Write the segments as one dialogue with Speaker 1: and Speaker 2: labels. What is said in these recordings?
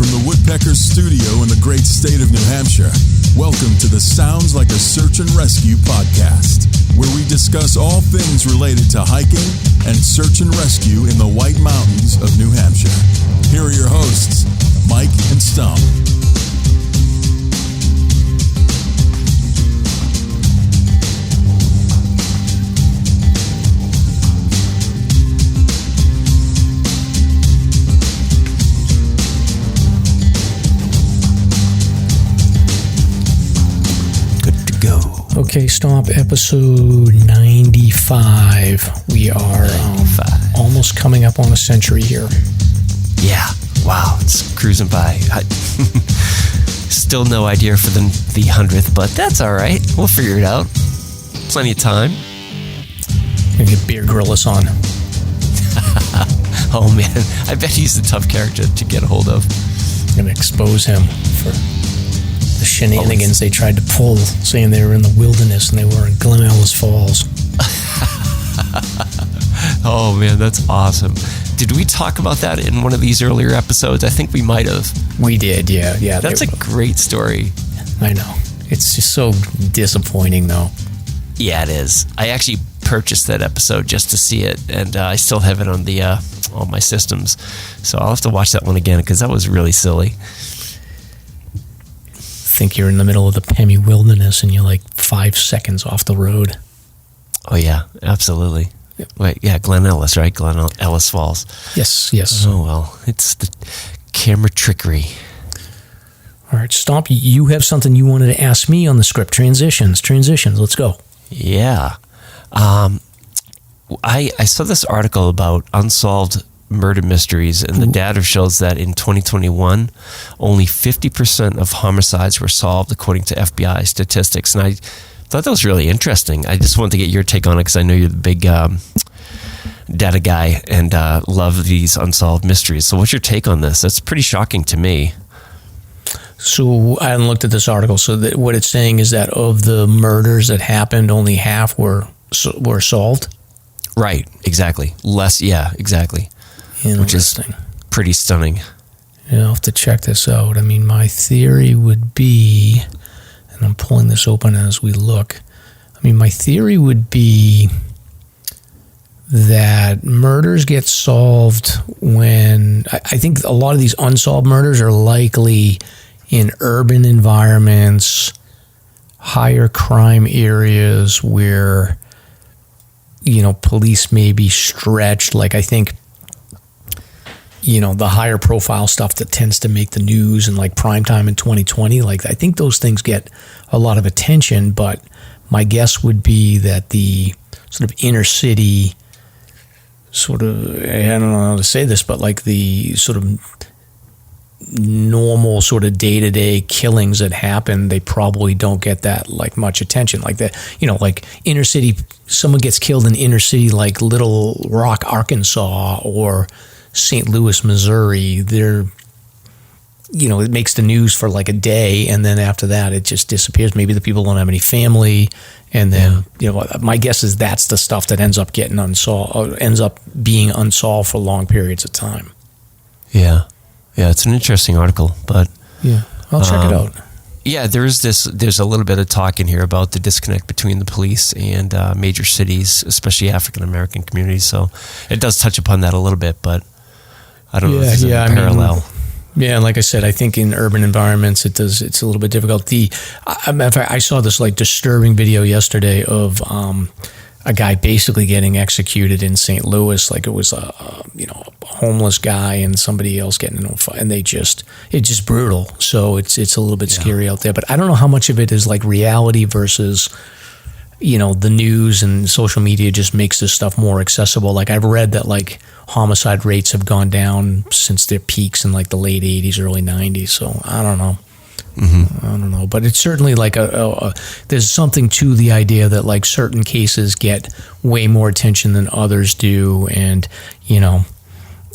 Speaker 1: from the Woodpeckers studio in the great state of New Hampshire, welcome to the Sounds Like a Search and Rescue podcast, where we discuss all things related to hiking and search and rescue in the White Mountains of New Hampshire. Here are your hosts, Mike and Stomp.
Speaker 2: Okay, Stomp, episode 95. We are almost coming up on a century here.
Speaker 3: Yeah, wow, it's cruising by. Still no idea for the 100th, but that's all right. We'll figure it out. Plenty of time.
Speaker 2: Gonna get Beer Grylls on.
Speaker 3: Oh man, I bet he's a tough character to get a hold of.
Speaker 2: I'm gonna expose him for the shenanigans they tried to pull, saying they were in the wilderness and they were in Glen Ellis Falls.
Speaker 3: Oh man, that's awesome. Did we talk about that in one of these earlier episodes? I think we might have.
Speaker 2: We did, yeah.
Speaker 3: That's a great story. I know.
Speaker 2: It's just so disappointing, though.
Speaker 3: Yeah, it is. I actually purchased that episode just to see it, and I still have it on the all my systems. So I'll have to watch that one again because that was really silly.
Speaker 2: Think you're in the middle of the Pemmy wilderness and you're like 5 seconds off the road.
Speaker 3: Oh yeah, absolutely. Yep. Wait, yeah, Glen Ellis, right? Glen Ellis Falls.
Speaker 2: Yes.
Speaker 3: Oh well, it's the camera trickery.
Speaker 2: All right, Stomp, you have something you wanted to ask me on the script. Transitions, let's go.
Speaker 3: Yeah. I saw this article about unsolved murder mysteries, and the data shows that in 2021 only 50% of homicides were solved according to FBI statistics, and I thought that was really interesting. I just wanted to get your take on it because I know you're the big data guy and love these unsolved mysteries. So what's your take on this? That's pretty shocking to me.
Speaker 2: So I haven't looked at this article. So what it's saying is that of the murders that happened, only half were solved?
Speaker 3: Right, exactly. Less, yeah, exactly. Which is pretty stunning.
Speaker 2: Yeah, I'll have to check this out. I mean, my theory would be, and I'm pulling this open as we look, my theory would be that murders get solved when, I think a lot of these unsolved murders are likely in urban environments, higher crime areas where, police may be stretched. Like, I think, the higher profile stuff that tends to make the news and like primetime in 2020, like I think those things get a lot of attention, but my guess would be that the sort of inner city I don't know how to say this, but like the sort of normal sort of day-to-day killings that happen, they probably don't get that like much attention. Like that, like inner city, someone gets killed in inner city like Little Rock, Arkansas, or St. Louis, Missouri. It makes the news for like a day, and then after that it just disappears. Maybe the people don't have any family, and then my guess is that's the stuff that ends up getting unsolved, or ends up being unsolved for long periods of time.
Speaker 3: Yeah, it's an interesting article, but
Speaker 2: yeah, I'll check it out.
Speaker 3: Yeah, there's a little bit of talk in here about the disconnect between the police and major cities, especially African American communities. So it does touch upon that a little bit, but I don't know if there's a parallel.
Speaker 2: Like I said, I think in urban environments it's a little bit difficult. I saw this like disturbing video yesterday of a guy basically getting executed in St. Louis. Like it was a homeless guy and somebody else getting in a fight, and it's just brutal. So it's a little bit scary out there. But I don't know how much of it is like reality versus the news and social media just makes this stuff more accessible. Like I've read that like homicide rates have gone down since their peaks in like the late 80s, early 90s. So I don't know. Mm-hmm. I don't know. But it's certainly like there's something to the idea that like certain cases get way more attention than others do. And,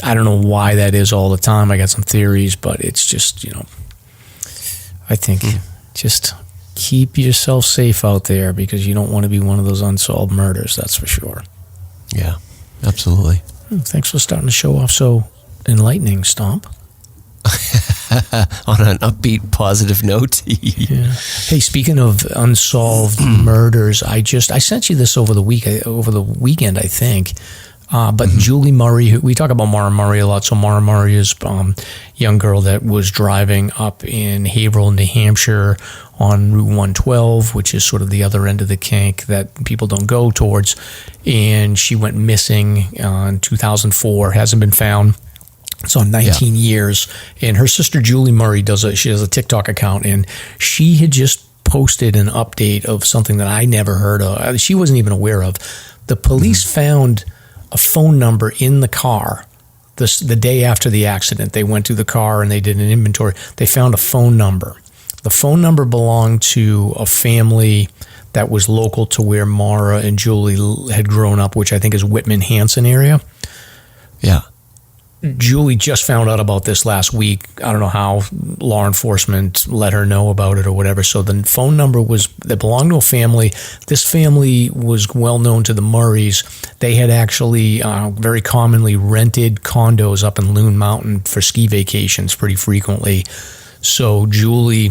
Speaker 2: I don't know why that is all the time. I got some theories, but it's just, I think just keep yourself safe out there because you don't want to be one of those unsolved murders. That's for sure.
Speaker 3: Yeah, absolutely.
Speaker 2: Thanks for starting the show off so enlightening, Stomp.
Speaker 3: On an upbeat, positive note.
Speaker 2: Yeah. Hey, speaking of unsolved murders, I sent you this over the weekend, I think. But Julie Murray, we talk about Mara Murray a lot. So Mara Murray is a young girl that was driving up in Haverhill, New Hampshire on Route 112, which is sort of the other end of the kink that people don't go towards. And she went missing in 2004, hasn't been found. It's on 19 years. And her sister Julie Murray she has a TikTok account, and she had just posted an update of something that I never heard of. She wasn't even aware of. The police found a phone number in the car. The day after the accident, they went to the car and they did an inventory. They found a phone number. The phone number belonged to a family that was local to where Mara and Julie had grown up, which I think is Whitman-Hanson area.
Speaker 3: Yeah.
Speaker 2: Julie just found out about this last week. I don't know how law enforcement let her know about it or whatever. So the phone number that belonged to a family. This family was well known to the Murrays. They had actually very commonly rented condos up in Loon Mountain for ski vacations pretty frequently. So Julie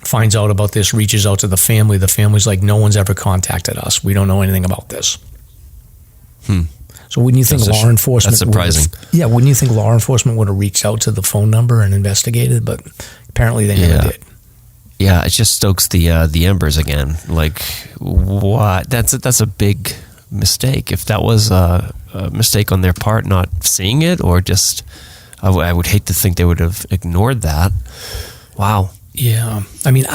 Speaker 2: finds out about this, reaches out to the family. The family's like, no one's ever contacted us. We don't know anything about this. So wouldn't you think law enforcement?
Speaker 3: That's surprising.
Speaker 2: Wouldn't you think law enforcement would have reached out to the phone number and investigated? But apparently they never did.
Speaker 3: Yeah, it just stokes the embers again. Like, what? That's a big mistake. If that was a mistake on their part, not seeing it, or just, I would hate to think they would have ignored that. Wow.
Speaker 2: Yeah, I mean,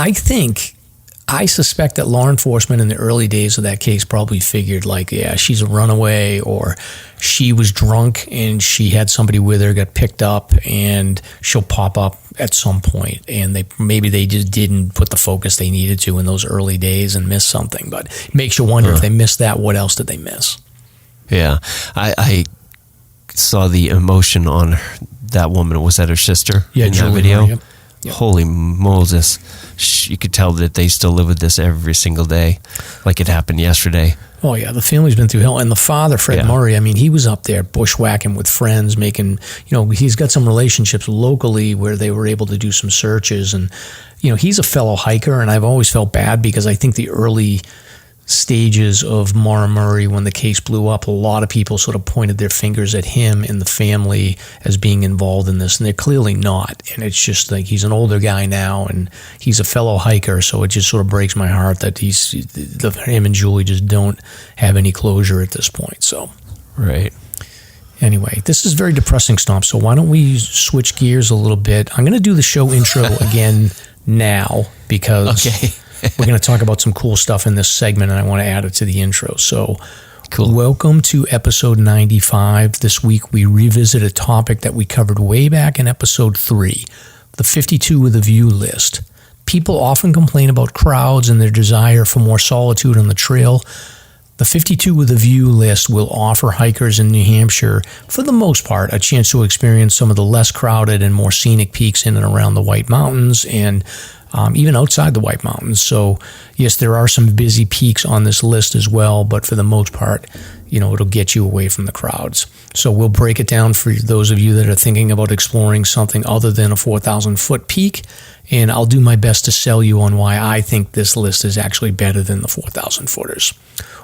Speaker 2: I suspect that law enforcement in the early days of that case probably figured like, yeah, she's a runaway, or she was drunk and she had somebody with her, got picked up, and she'll pop up at some point. And maybe they just didn't put the focus they needed to in those early days and missed something. But it makes you wonder if they missed that, what else did they miss? Yeah.
Speaker 3: I saw the emotion on that woman. Was that her sister in that video?
Speaker 2: Yep.
Speaker 3: Holy Moses. You could tell that they still live with this every single day, like it happened yesterday.
Speaker 2: Oh, yeah. The family's been through hell. And the father, Fred Murray, I mean, he was up there bushwhacking with friends, making, he's got some relationships locally where they were able to do some searches. And, he's a fellow hiker, and I've always felt bad because I think the early stages of Mara Murray, when the case blew up, a lot of people sort of pointed their fingers at him and the family as being involved in this, and they're clearly not. And it's just like, he's an older guy now, and he's a fellow hiker, so it just sort of breaks my heart that him and Julie just don't have any closure at this point. So,
Speaker 3: right.
Speaker 2: Anyway, this is very depressing, Stomp, so why don't we switch gears a little bit? I'm going to do the show intro again now because we're going to talk about some cool stuff in this segment, and I want to add it to the intro. So, cool. Welcome to episode 95. This week, we revisit a topic that we covered way back in episode 3, the 52 with a view list. People often complain about crowds and their desire for more solitude on the trail. The 52 with a view list will offer hikers in New Hampshire, for the most part, a chance to experience some of the less crowded and more scenic peaks in and around the White Mountains, and even outside the White Mountains. So, yes, there are some busy peaks on this list as well, but for the most part, it'll get you away from the crowds. So we'll break it down for those of you that are thinking about exploring something other than a 4,000-foot peak, and I'll do my best to sell you on why I think this list is actually better than the 4,000-footers.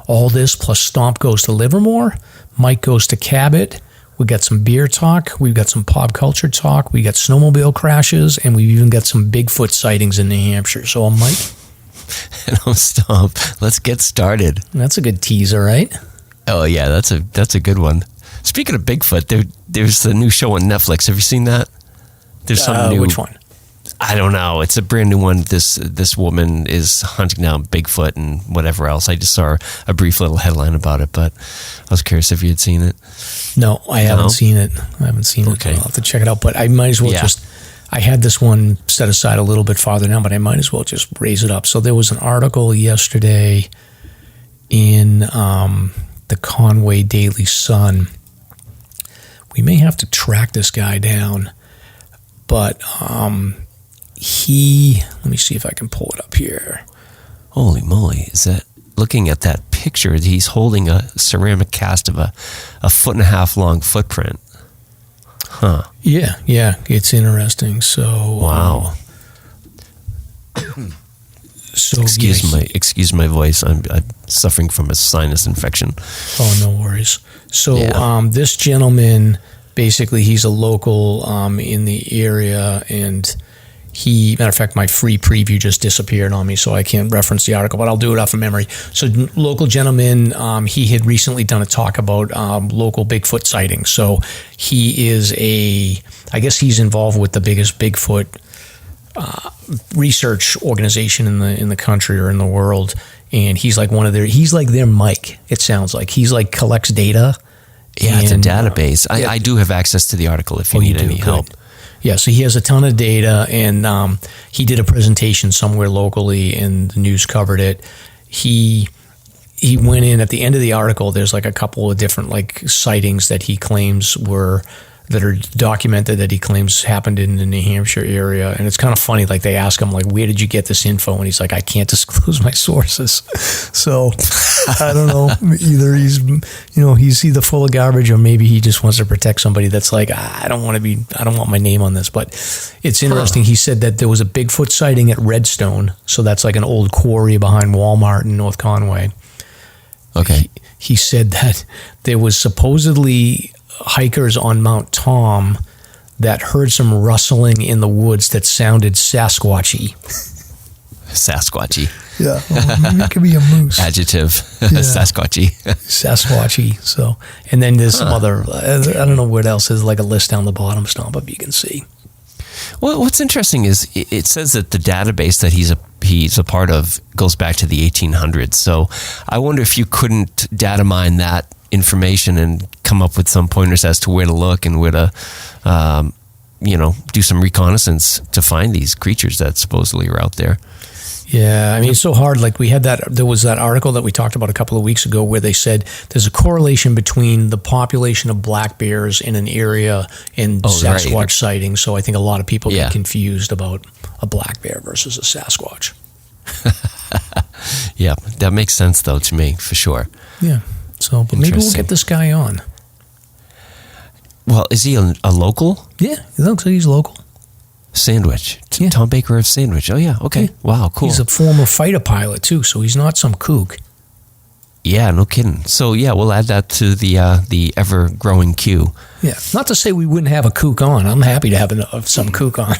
Speaker 2: All this plus Stomp goes to Livermore, Mike goes to Cabot. We got some beer talk, we've got some pop culture talk, we got snowmobile crashes, and we've even got some Bigfoot sightings in New Hampshire. So I'm Mike.
Speaker 3: And I'm Stomp. Let's get started.
Speaker 2: That's a good teaser, right?
Speaker 3: Oh yeah, that's a good one. Speaking of Bigfoot, there's a new show on Netflix. Have you seen that? There's some new.
Speaker 2: Which one?
Speaker 3: I don't know. It's a brand new one. This woman is hunting down Bigfoot and whatever else. I just saw a brief little headline about it, but I was curious if you had seen it.
Speaker 2: No, I haven't seen it. Okay. I'll have to check it out, but I might as well I had this one set aside a little bit farther down, but I might as well just raise it up. So there was an article yesterday in the Conway Daily Sun. We may have to track this guy down, but let me see if I can pull it up here.
Speaker 3: Holy moly, is that, looking at that picture, he's holding a ceramic cast of a 1.5 foot long footprint. Huh.
Speaker 2: Yeah, it's interesting. So
Speaker 3: wow.
Speaker 2: So
Speaker 3: excuse my voice. I'm suffering from a sinus infection.
Speaker 2: Oh, no worries. So this gentleman, basically, he's a local in the area, and matter of fact, my free preview just disappeared on me, so I can't reference the article, but I'll do it off of memory. So local gentleman, he had recently done a talk about local Bigfoot sightings. So he is I guess he's involved with the biggest Bigfoot research organization in the country or in the world, and he's like their Mike. It sounds like he's like collects data.
Speaker 3: Yeah, it's a database. I do have access to the article if you need any help.
Speaker 2: Yeah, so he has a ton of data, and he did a presentation somewhere locally, and the news covered it. He went in at the end of the article. There's like a couple of different like sightings that he claims that are documented, that he claims happened in the New Hampshire area. And it's kind of funny, like they ask him, like, where did you get this info? And he's like, I can't disclose my sources. So I don't know, either he's either full of garbage, or maybe he just wants to protect somebody that's like, I don't want my name on this. But it's interesting. He said that there was a Bigfoot sighting at Redstone. So that's like an old quarry behind Walmart in North Conway.
Speaker 3: Okay.
Speaker 2: He said that there was supposedly hikers on Mount Tom that heard some rustling in the woods that sounded Sasquatchy.
Speaker 3: Sasquatchy.
Speaker 2: Yeah, well, maybe it could be a moose.
Speaker 3: Adjective. Yeah. Sasquatchy.
Speaker 2: Sasquatchy. So, and then there's some other, I don't know what else. There's like a list down the bottom, Stomp, if you can see.
Speaker 3: Well, what's interesting is it says that the database that he's a part of goes back to the 1800s. So I wonder if you couldn't data mine that information and come up with some pointers as to where to look and where to, do some reconnaissance to find these creatures that supposedly are out there.
Speaker 2: Yeah, I mean, it's so hard. Like there was that article that we talked about a couple of weeks ago where they said there's a correlation between the population of black bears in an area and Sasquatch sightings. So I think a lot of people get confused about a black bear versus a Sasquatch.
Speaker 3: Yeah, that makes sense though to me, for sure.
Speaker 2: Yeah. So, but maybe we'll get this guy on.
Speaker 3: Well, is he a local?
Speaker 2: Yeah, he looks like he's local.
Speaker 3: Sandwich. Yeah. Tom Baker of Sandwich. Oh, yeah. Okay. Yeah. Wow, cool.
Speaker 2: He's a former fighter pilot, too, so he's not some kook.
Speaker 3: Yeah, no kidding. So, yeah, we'll add that to the ever-growing queue.
Speaker 2: Yeah. Not to say we wouldn't have a kook on. I'm happy to have some kook on.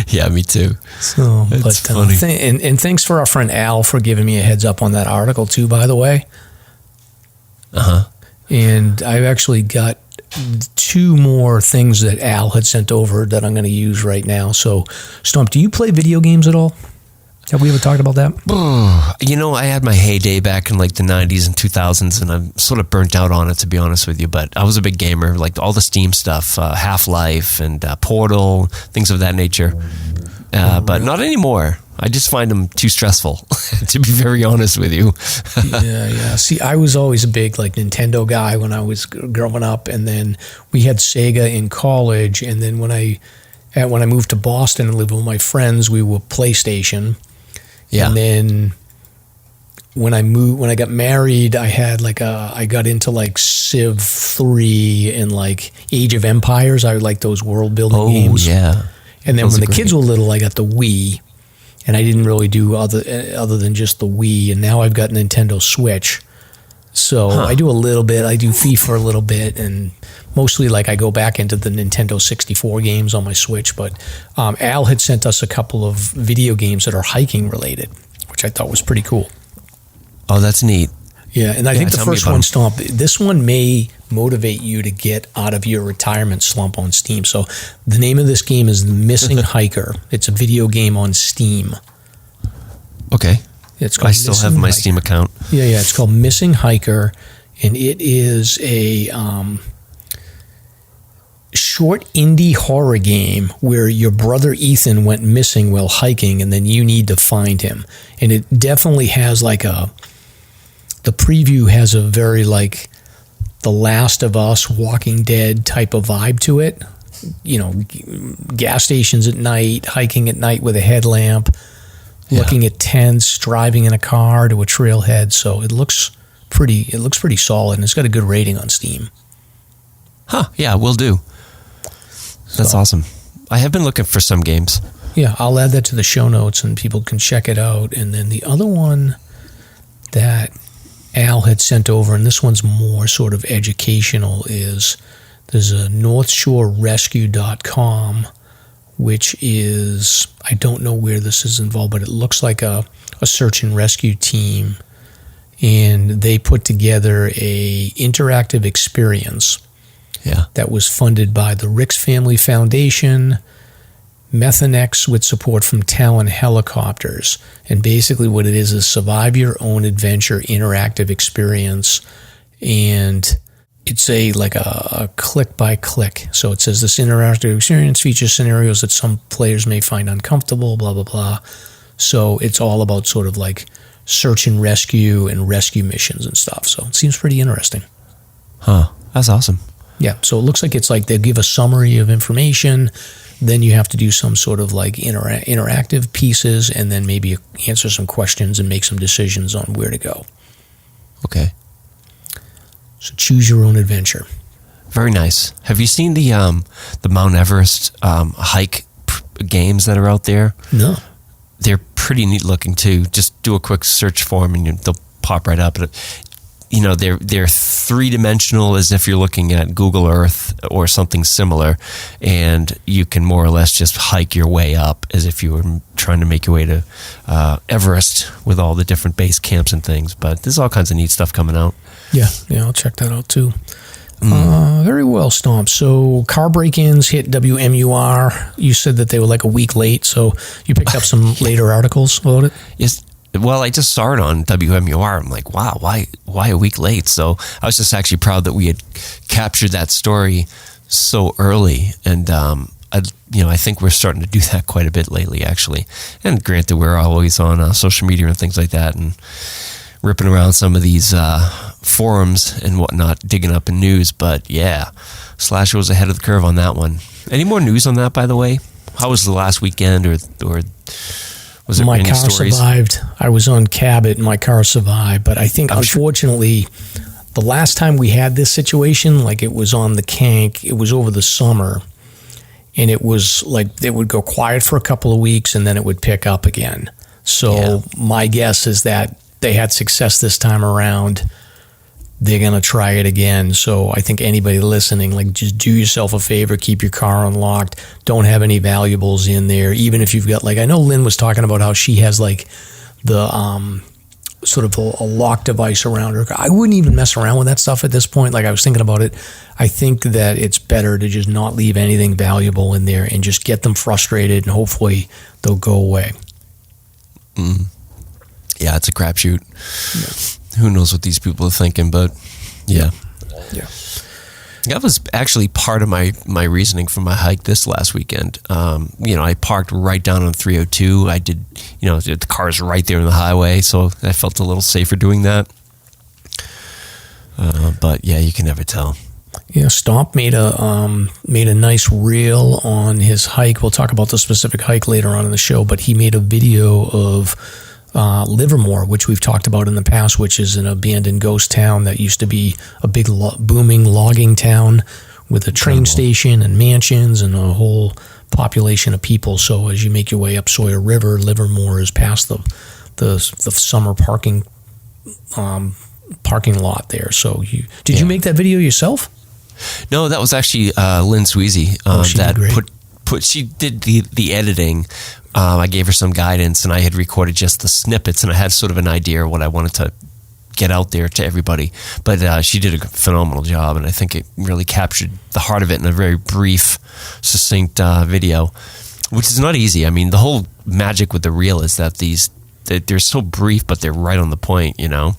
Speaker 3: Yeah, me too.
Speaker 2: So, but funny. And thanks for our friend Al for giving me a heads up on that article, too, by the way.
Speaker 3: Uh-huh.
Speaker 2: And I've actually got 2 more things that Al had sent over that I'm going to use right now. So, Stomp, do you play video games at all? Have we ever talked about that?
Speaker 3: I had my heyday back in like the 90s and 2000s, and I'm sort of burnt out on it, to be honest with you. But I was a big gamer, like all the Steam stuff, Half-Life and Portal, things of that nature. But not anymore. I just find them too stressful, to be very honest with you.
Speaker 2: Yeah. See, I was always a big like Nintendo guy when I was growing up, and then we had Sega in college, and then when I moved to Boston and lived with my friends, we were PlayStation. Yeah. And then when I got married, I got into like Civ 3 and like Age of Empires. I like those world building games.
Speaker 3: Oh, yeah.
Speaker 2: And then when the kids were little, I got the Wii. And I didn't really do other than just the Wii, and now I've got Nintendo Switch. So I do a little bit. I do FIFA a little bit, and mostly like I go back into the Nintendo 64 games on my Switch. But Al had sent us a couple of video games that are hiking related, which I thought was pretty cool.
Speaker 3: Oh, that's neat.
Speaker 2: Yeah, and I think the first one, Stomp, this one may motivate you to get out of your retirement slump on Steam. So the name of this game is The Missing Hiker. It's a video game on Steam.
Speaker 3: Okay. I still have my Steam account.
Speaker 2: Yeah, it's called Missing Hiker, and it is a short indie horror game where your brother Ethan went missing while hiking, and then you need to find him. And it definitely has like the preview has a very like The Last of Us, Walking Dead type of vibe to it. Gas stations at night, hiking at night with a headlamp, looking at tents, driving in a car to a trailhead. So it looks pretty solid, and it's got a good rating on Steam.
Speaker 3: Huh, yeah, will do. That's awesome. I have been looking for some games.
Speaker 2: Yeah, I'll add that to the show notes and people can check it out. And then the other one that Al had sent over, and this one's more sort of educational, is there's a northshorerescue.com, which is, I don't know where this is involved, but it looks like a search and rescue team. And they put together a interactive experience that was funded by the Ricks Family Foundation, Methanex with support from Talon Helicopters. And basically what it is survive your own adventure interactive experience. And it's a click by click. So it says this interactive experience features scenarios that some players may find uncomfortable, blah, blah, blah. So it's all about sort of like search and rescue missions and stuff. So it seems pretty interesting.
Speaker 3: Huh. That's awesome.
Speaker 2: Yeah. So it looks like it's like they'll give a summary of information. Then you have to do some sort of like interactive pieces and then maybe answer some questions and make some decisions on where to go.
Speaker 3: Okay.
Speaker 2: So choose your own adventure.
Speaker 3: Very nice. Have you seen the Mount Everest hike games that are out there?
Speaker 2: No.
Speaker 3: They're pretty neat looking too. Just do a quick search for them and they'll pop right up. You know, they're three-dimensional as if you're looking at Google Earth or something similar, and you can more or less just hike your way up as if you were trying to make your way to Everest with all the different base camps and things. But there's all kinds of neat stuff coming out.
Speaker 2: Yeah, I'll check that out too. Very well, Stomp. So car break-ins hit WMUR. You said that they were like a week late, so you picked up some later articles about it?
Speaker 3: Yes. Well, I just saw it on WMUR. I'm like, wow, why a week late? So I was just actually proud that we had captured that story so early. And, I think we're starting to do that quite a bit lately, actually. And granted, we're always on social media and things like that and ripping around some of these forums and whatnot, digging up in news. But yeah, SLASR was ahead of the curve on that one. Any more news on that, by the way? How was the last weekend or was it
Speaker 2: my car
Speaker 3: stories?
Speaker 2: Survived. I was on Cabot and my car survived. But I think, unfortunately, the last time we had this situation, like it was on the Kank, it was over the summer. And it was like it would go quiet for a couple of weeks and then it would pick up again. So my guess is that they had success this time around. They're going to try it again. So I think anybody listening, like just do yourself a favor, keep your car unlocked. Don't have any valuables in there. Even if you've got, like, I know Lynn was talking about how she has like the sort of a lock device around her. I wouldn't even mess around with that stuff at this point. Like I was thinking about it. I think that it's better to just not leave anything valuable in there and just get them frustrated and hopefully they'll go away.
Speaker 3: Yeah, it's a crapshoot. Yeah. Who knows what these people are thinking, but yeah. That was actually part of my reasoning for my hike this last weekend. I parked right down on 302. I did, the car's right there on the highway, so I felt a little safer doing that. But yeah, you can never tell.
Speaker 2: Yeah, Stomp made a nice reel on his hike. We'll talk about the specific hike later on in the show, but he made a video of Livermore, which we've talked about in the past, which is an abandoned ghost town that used to be a big booming logging town with a train station and mansions and a whole population of people. So as you make your way up Sawyer River, Livermore is past the summer parking lot there. So did you make that video yourself?
Speaker 3: No, that was actually Lynn Sweezy she did the editing. I gave her some guidance and I had recorded just the snippets and I had sort of an idea of what I wanted to get out there to everybody. But she did a phenomenal job and I think it really captured the heart of it in a very brief, succinct video, which is not easy. I mean, the whole magic with the reel is that they're so brief, but they're right on the point, Yeah.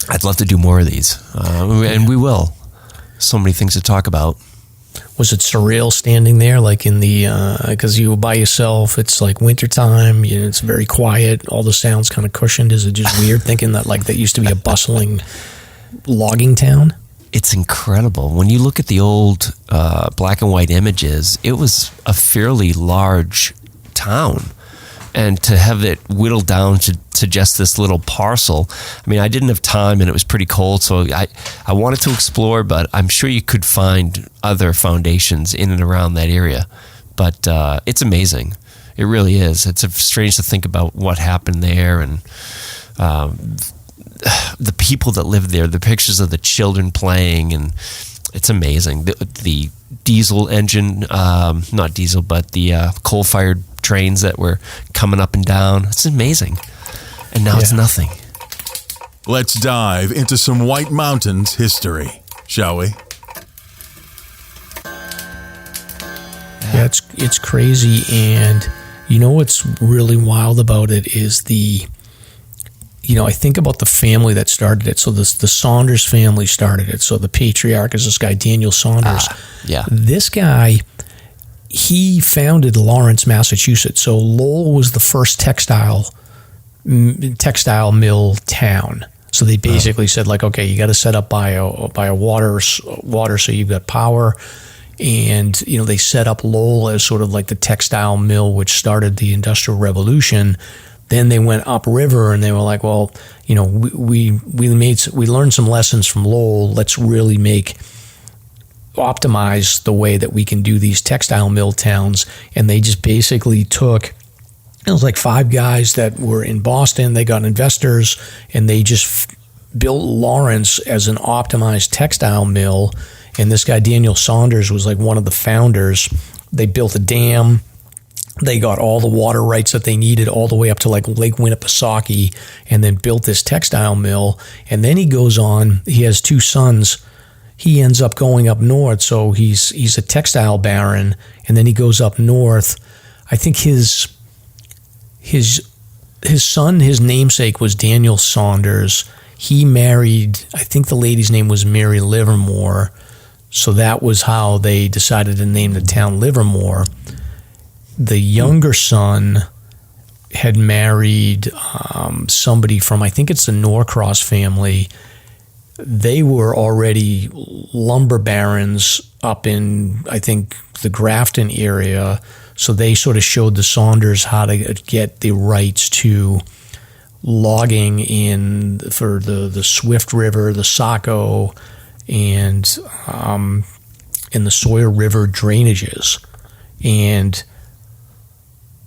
Speaker 3: I'd love to do more of these. And we will. So many things to talk about.
Speaker 2: Was it surreal standing there, like in the, because you were by yourself, it's like wintertime, it's very quiet, all the sounds kind of cushioned. Is it just weird thinking that like that used to be a bustling logging town?
Speaker 3: It's incredible. When you look at the old black and white images, it was a fairly large town. And to have it whittled down to just this little parcel, I mean, I didn't have time and it was pretty cold, so I wanted to explore, but I'm sure you could find other foundations in and around that area. But it's amazing. It really is. It's strange to think about what happened there, and the people that live there, the pictures of the children playing, and it's amazing. The diesel engine, not diesel, but the coal-fired trains that were coming up and down. It's amazing. And now it's nothing.
Speaker 1: Let's dive into some White Mountains history, shall we?
Speaker 2: Yeah, it's crazy. And you know what's really wild about it is I think about the family that started it. So the Saunders family started it. So the patriarch is this guy, Daniel Saunders.
Speaker 3: Yeah.
Speaker 2: This guy, he founded Lawrence, Massachusetts. So Lowell was the first textile mill town. So they basically said, like, okay, you got to set up by a water so you've got power. And, they set up Lowell as sort of like the textile mill, which started the Industrial Revolution. Then they went upriver and they were like, well, we learned some lessons from Lowell. Let's really optimize the way that we can do these textile mill towns. And they just basically took, it was like 5 guys that were in Boston. They got investors and they just built Lawrence as an optimized textile mill. And this guy, Daniel Saunders, was like one of the founders. They built a dam. They got all the water rights that they needed all the way up to like Lake Winnipesaukee, and then built this textile mill. And then he goes on, he has 2 sons. He ends up going up north. So he's a textile baron. And then he goes up north. I think his son, his namesake was Daniel Saunders. He married, I think the lady's name was Mary Livermore. So that was how they decided to name the town Livermore. The younger son had married somebody from, I think it's the Norcross family. They were already lumber barons up in, I think, the Grafton area. So they sort of showed the Saunders how to get the rights to logging for the Swift River, the Saco, and the Sawyer River drainages. And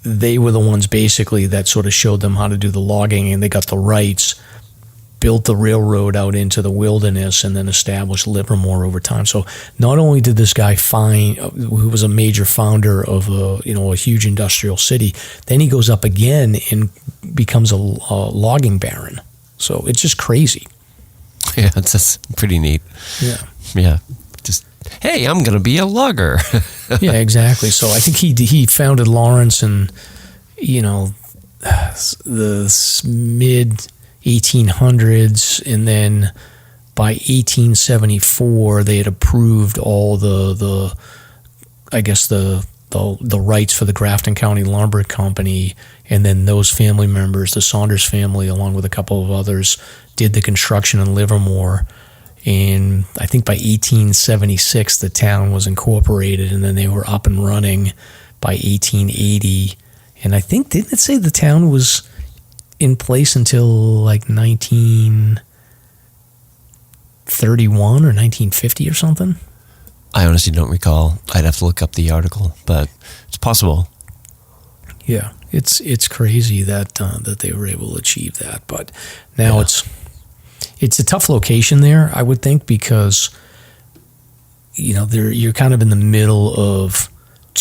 Speaker 2: they were the ones basically that sort of showed them how to do the logging, and they got the rights, built the railroad out into the wilderness, and then established Livermore over time. So not only did this guy who was a major founder of a huge industrial city, then he goes up again and becomes a logging baron. So it's just crazy.
Speaker 3: Yeah, it's just pretty neat. Yeah. Just, hey, I'm going to be a logger.
Speaker 2: Yeah, exactly. So I think he founded Lawrence in, the mid 1800s, and then by 1874 they had approved all the rights for the Grafton County Lumber Company, and then those family members, the Saunders family, along with a couple of others, did the construction in Livermore. And I think by 1876 the town was incorporated, and then they were up and running by 1880. And I think, didn't it say the town was in place until like 1931 or 1950 or something?
Speaker 3: I honestly don't recall. I'd have to look up the article, but it's possible.
Speaker 2: Yeah, it's crazy that they were able to achieve that. But now it's a tough location there, I would think, because you're kind of in the middle of,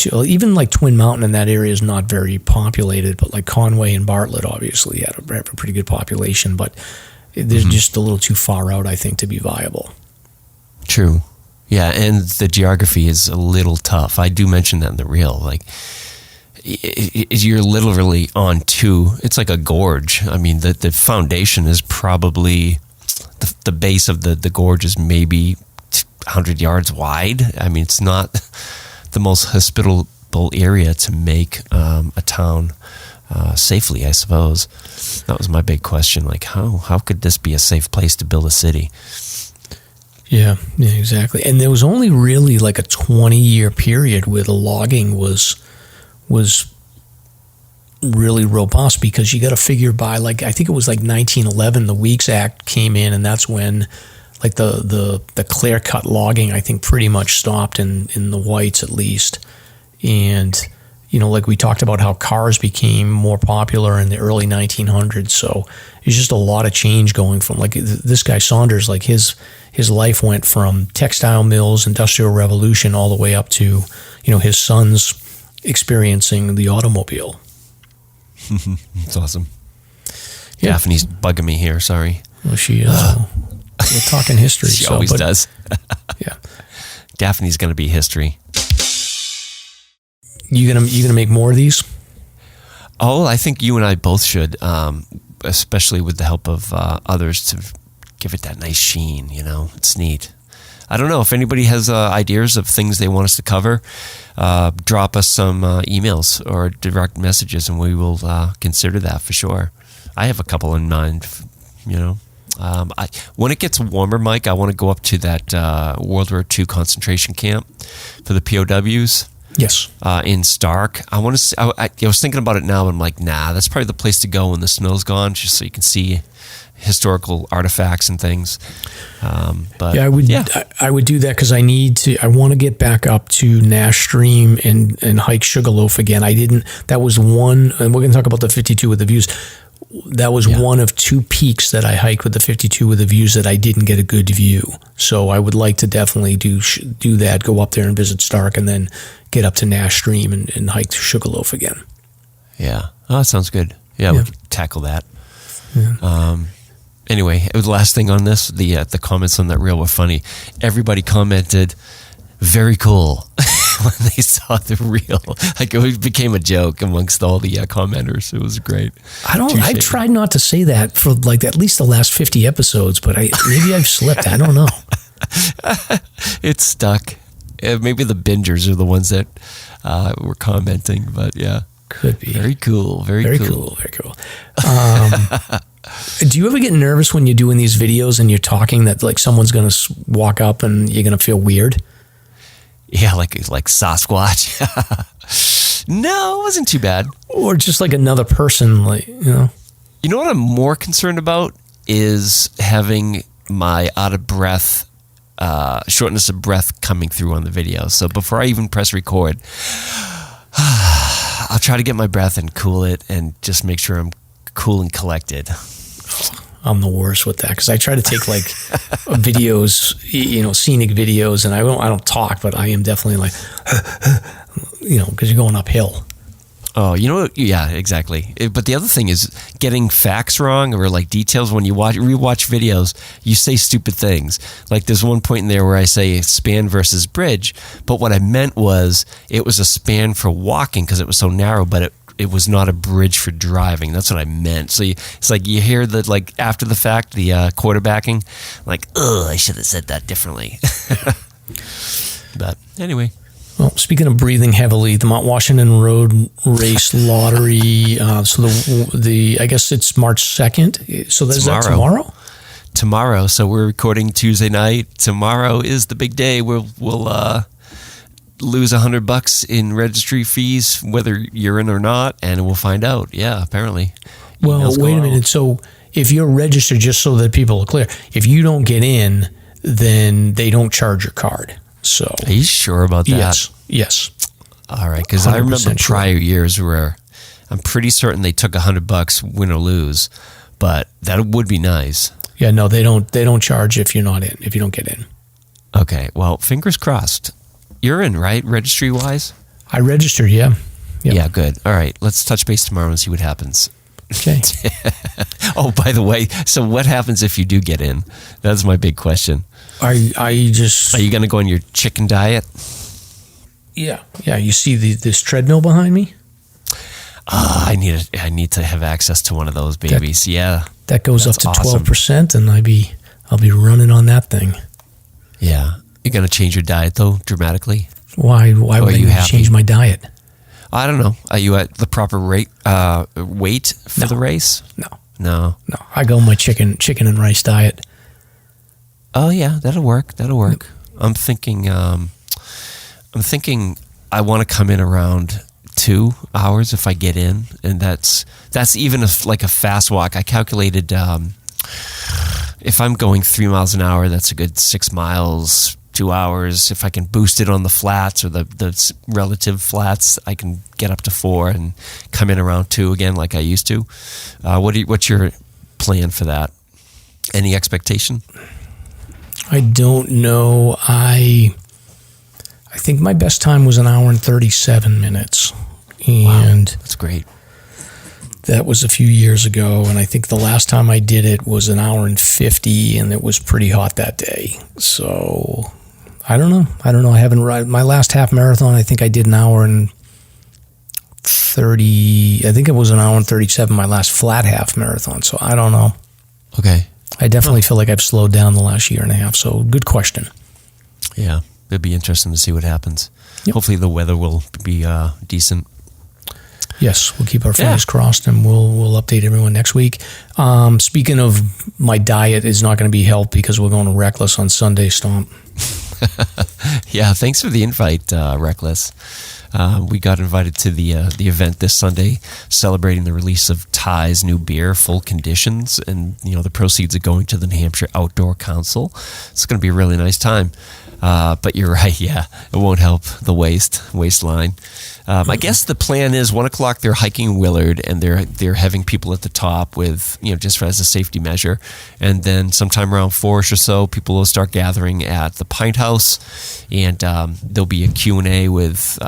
Speaker 2: even like Twin Mountain in that area is not very populated, but like Conway and Bartlett obviously have a pretty good population, but they're just a little too far out, I think, to be viable.
Speaker 3: True. Yeah, and the geography is a little tough. I do mention that in the reel. Like, you're literally on it's like a gorge. I mean, the foundation is probably, the base of the gorge is maybe 100 yards wide. I mean, it's not the most hospitable area to make a town safely, I suppose. That was my big question. Like, how could this be a safe place to build a city?
Speaker 2: Yeah, exactly. And there was only really like a 20-year period where the logging was really robust, because you got to figure by, like, I think it was like 1911, the Weeks Act came in, and that's when like the clear cut logging, I think, pretty much stopped in the whites at least. And, you know, like we talked about how cars became more popular in the early 1900s. So there's just a lot of change going from, like, this guy Saunders, like his life went from textile mills, industrial revolution, all the way up to, you know, his sons experiencing the automobile.
Speaker 3: That's awesome. Yeah. Daphne's bugging me here. Sorry.
Speaker 2: Well, she we're talking history.
Speaker 3: She always does.
Speaker 2: Yeah.
Speaker 3: Daphne's going to be history.
Speaker 2: You gonna make more of these?
Speaker 3: Oh, I think you and I both should, especially with the help of others, to give it that nice sheen. You know, it's neat. I don't know if anybody has ideas of things they want us to cover. Drop us some emails or direct messages, and we will consider that for sure. I have a couple in mind. You know, when it gets warmer, Mike, I want to go up to that World War II concentration camp for the POWs.
Speaker 2: Yes.
Speaker 3: In Stark. I want to see, I was thinking about it now, but I'm like, nah, that's probably the place to go when the snow's gone, just so you can see historical artifacts and things. But
Speaker 2: yeah, I would do that, because I want to get back up to Nash Stream and hike Sugarloaf again. That was one, and we're going to talk about the 52 with the views. That was one of two peaks that I hiked with the 52 with the views that I didn't get a good view. So I would like to definitely do that, go up there and visit Stark, and then get up to Nash Stream and hike Sugarloaf again.
Speaker 3: Yeah. Oh, that sounds good. Yeah, we could tackle that.
Speaker 2: Yeah.
Speaker 3: Anyway, the last thing on this, the comments on that reel were funny. Everybody commented, very cool, when they saw the reel. Like, it became a joke amongst all the commenters. It was great.
Speaker 2: I tried not to say that for like at least the last 50 episodes, but maybe I've slipped. I don't know.
Speaker 3: It's stuck. Maybe the bingers are the ones that were commenting, but yeah.
Speaker 2: Could be.
Speaker 3: Very cool. Very cool.
Speaker 2: Very cool. Do you ever get nervous when you're doing these videos and you're talking that, like, someone's going to walk up and you're going to feel weird?
Speaker 3: Yeah, like Sasquatch. No, it wasn't too bad.
Speaker 2: Or just like another person, like, you know.
Speaker 3: You know what I'm more concerned about is having my out of breath, shortness of breath coming through on the video. So before I even press record, I'll try to get my breath and cool it and just make sure I'm cool and collected.
Speaker 2: I'm the worst with that, because I try to take like videos, you know, scenic videos, and I don't talk, but I am definitely like, you know, because you're going uphill.
Speaker 3: Oh, you know what? Yeah, exactly. But the other thing is getting facts wrong, or like details. When you rewatch videos, you say stupid things. Like there's one point in there where I say span versus bridge, but what I meant was it was a span for walking because it was so narrow, but it was not a bridge for driving. That's what I meant. So it's like you hear that, like, after the fact, the quarterbacking, like, I should have said that differently. But anyway.
Speaker 2: Well, speaking of breathing heavily, the Mount Washington Road Race Lottery. So I guess it's March 2nd. So is that tomorrow?
Speaker 3: Tomorrow. So we're recording Tuesday night. Tomorrow is the big day. We'll lose $100 in registry fees, whether you're in or not, and we'll find out. Yeah, apparently.
Speaker 2: Well, wait a minute. So if you're registered, just so that people are clear, if you don't get in, then they don't charge your card. So
Speaker 3: are you sure about that?
Speaker 2: Yes.
Speaker 3: All right, because I remember prior years where I'm pretty certain they took $100, win or lose, but that would be nice.
Speaker 2: Yeah, no, they don't charge if you're not in, if you don't get in.
Speaker 3: Okay, well, fingers crossed. You're in, right? Registry wise?
Speaker 2: I registered, yeah. Yep.
Speaker 3: Yeah, good. All right, let's touch base tomorrow and see what happens.
Speaker 2: Okay.
Speaker 3: Oh, by the way, so what happens if you do get in? That's my big question.
Speaker 2: Are you going
Speaker 3: to go on your chicken diet?
Speaker 2: Yeah. You see this treadmill behind me?
Speaker 3: I need to have access to one of those babies.
Speaker 2: That goes up to 12%, and I'll be running on that thing.
Speaker 3: Yeah. You're going to change your diet, though, dramatically?
Speaker 2: Why would I change my diet?
Speaker 3: I don't know. Are you at the proper weight for the race? No.
Speaker 2: I go my chicken and rice diet.
Speaker 3: Oh yeah, that'll work. I'm thinking I want to come in around 2 hours if I get in, and that's even like a fast walk. I calculated if I'm going 3 miles an hour, that's a good 6 miles, 2 hours. If I can boost it on the flats or the relative flats, I can get up to 4 and come in around 2 again like I used to. What's your plan for that? Any expectation?
Speaker 2: I don't know. I think my best time was 1 hour and 37 minutes. And
Speaker 3: wow, that's great.
Speaker 2: That was a few years ago, and I think the last time I did it was 1 hour and 50, and it was pretty hot that day. So I don't know. I haven't run my last half marathon. I think I did 1 hour and 30. I think it was 1 hour and 37. My last flat half marathon. So I don't know.
Speaker 3: Okay.
Speaker 2: I definitely feel like I've slowed down the last year and a half. So good question.
Speaker 3: Yeah, it'd be interesting to see what happens.
Speaker 2: Yep.
Speaker 3: Hopefully the weather will be decent.
Speaker 2: Yes, we'll keep our fingers crossed, and we'll update everyone next week. Speaking of, my diet is not going to be helped because we're going to Reckless on Sunday, Stomp.
Speaker 3: Yeah, thanks for the invite, Reckless. We got invited to the event this Sunday, celebrating the release of Ty's new beer, Full Conditions, and the proceeds are going to the New Hampshire Outdoor Council. It's going to be a really nice time. But you're right, yeah, it won't help the waistline. I guess the plan is 1 o'clock they're hiking Willard, and they're having people at the top with just as a safety measure, and then sometime around 4ish or so, people will start gathering at the Pint House, and there'll be a Q&A with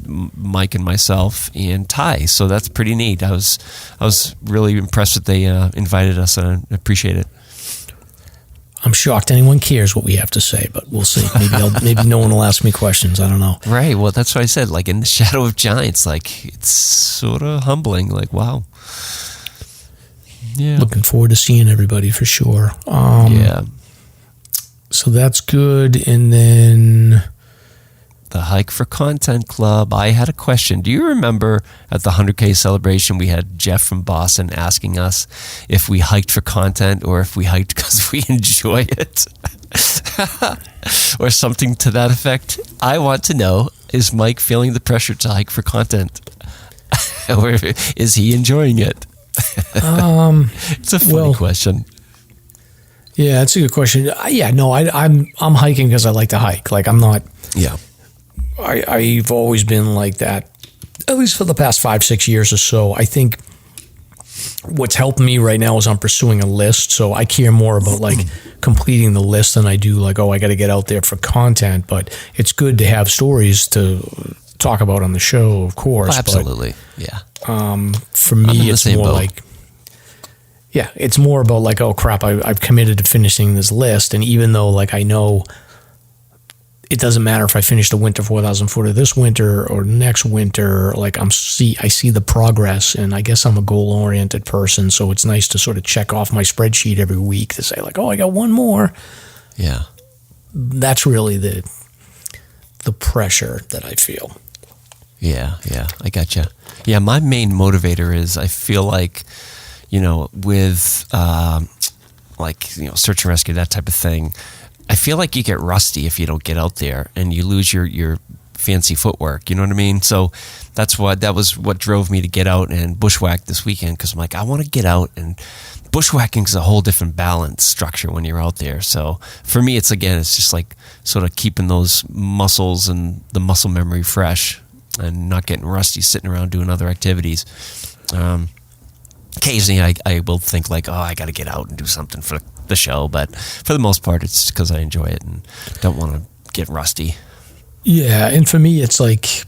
Speaker 3: Mike and myself and Ty. So that's pretty neat. I was really impressed that they invited us, and I appreciate it.
Speaker 2: I'm shocked anyone cares what we have to say, but we'll see. Maybe no one will ask me questions. I don't know.
Speaker 3: Right. Well, that's what I said. Like, in the shadow of giants, like, it's sort of humbling. Like, wow. Yeah.
Speaker 2: Looking forward to seeing everybody for sure.
Speaker 3: Yeah.
Speaker 2: So that's good. And then
Speaker 3: the Hike for Content Club. I had a question. Do you remember at the 100K celebration, we had Jeff from Boston asking us if we hiked for content or if we hiked because we enjoy it? Or something to that effect. I want to know, is Mike feeling the pressure to hike for content? Or is he enjoying it? It's a funny question.
Speaker 2: Yeah, it's a good question. Yeah, no, I'm hiking because I like to hike. Like, I'm not...
Speaker 3: Yeah.
Speaker 2: I've always been like that, at least for the past 5-6 years or so. I think what's helped me right now is I'm pursuing a list. So I care more about like completing the list than I do like, I got to get out there for content. But it's good to have stories to talk about on the show, of course.
Speaker 3: Oh, absolutely. But,
Speaker 2: yeah. For me, it's more like, yeah, it's more about like, oh crap, I've committed to finishing this list. And even though like I know it doesn't matter if I finish the winter 4,000 footer this winter or next winter, like I see the progress, and I guess I'm a goal-oriented person, so it's nice to sort of check off my spreadsheet every week to say like, I got one more.
Speaker 3: Yeah.
Speaker 2: That's really the pressure that I feel.
Speaker 3: Yeah, I gotcha. Yeah, my main motivator is I feel like, with search and rescue, that type of thing, I feel like you get rusty if you don't get out there and you lose your fancy footwork. You know what I mean? So that was what drove me to get out and bushwhack this weekend, because I'm like, I want to get out, and bushwhacking is a whole different balance structure when you're out there. So for me, it's just like sort of keeping those muscles and the muscle memory fresh and not getting rusty sitting around doing other activities. Occasionally I will think like, I got to get out and do something for the show, but for the most part it's because I enjoy it and don't want to get rusty. Yeah,
Speaker 2: and for me it's like,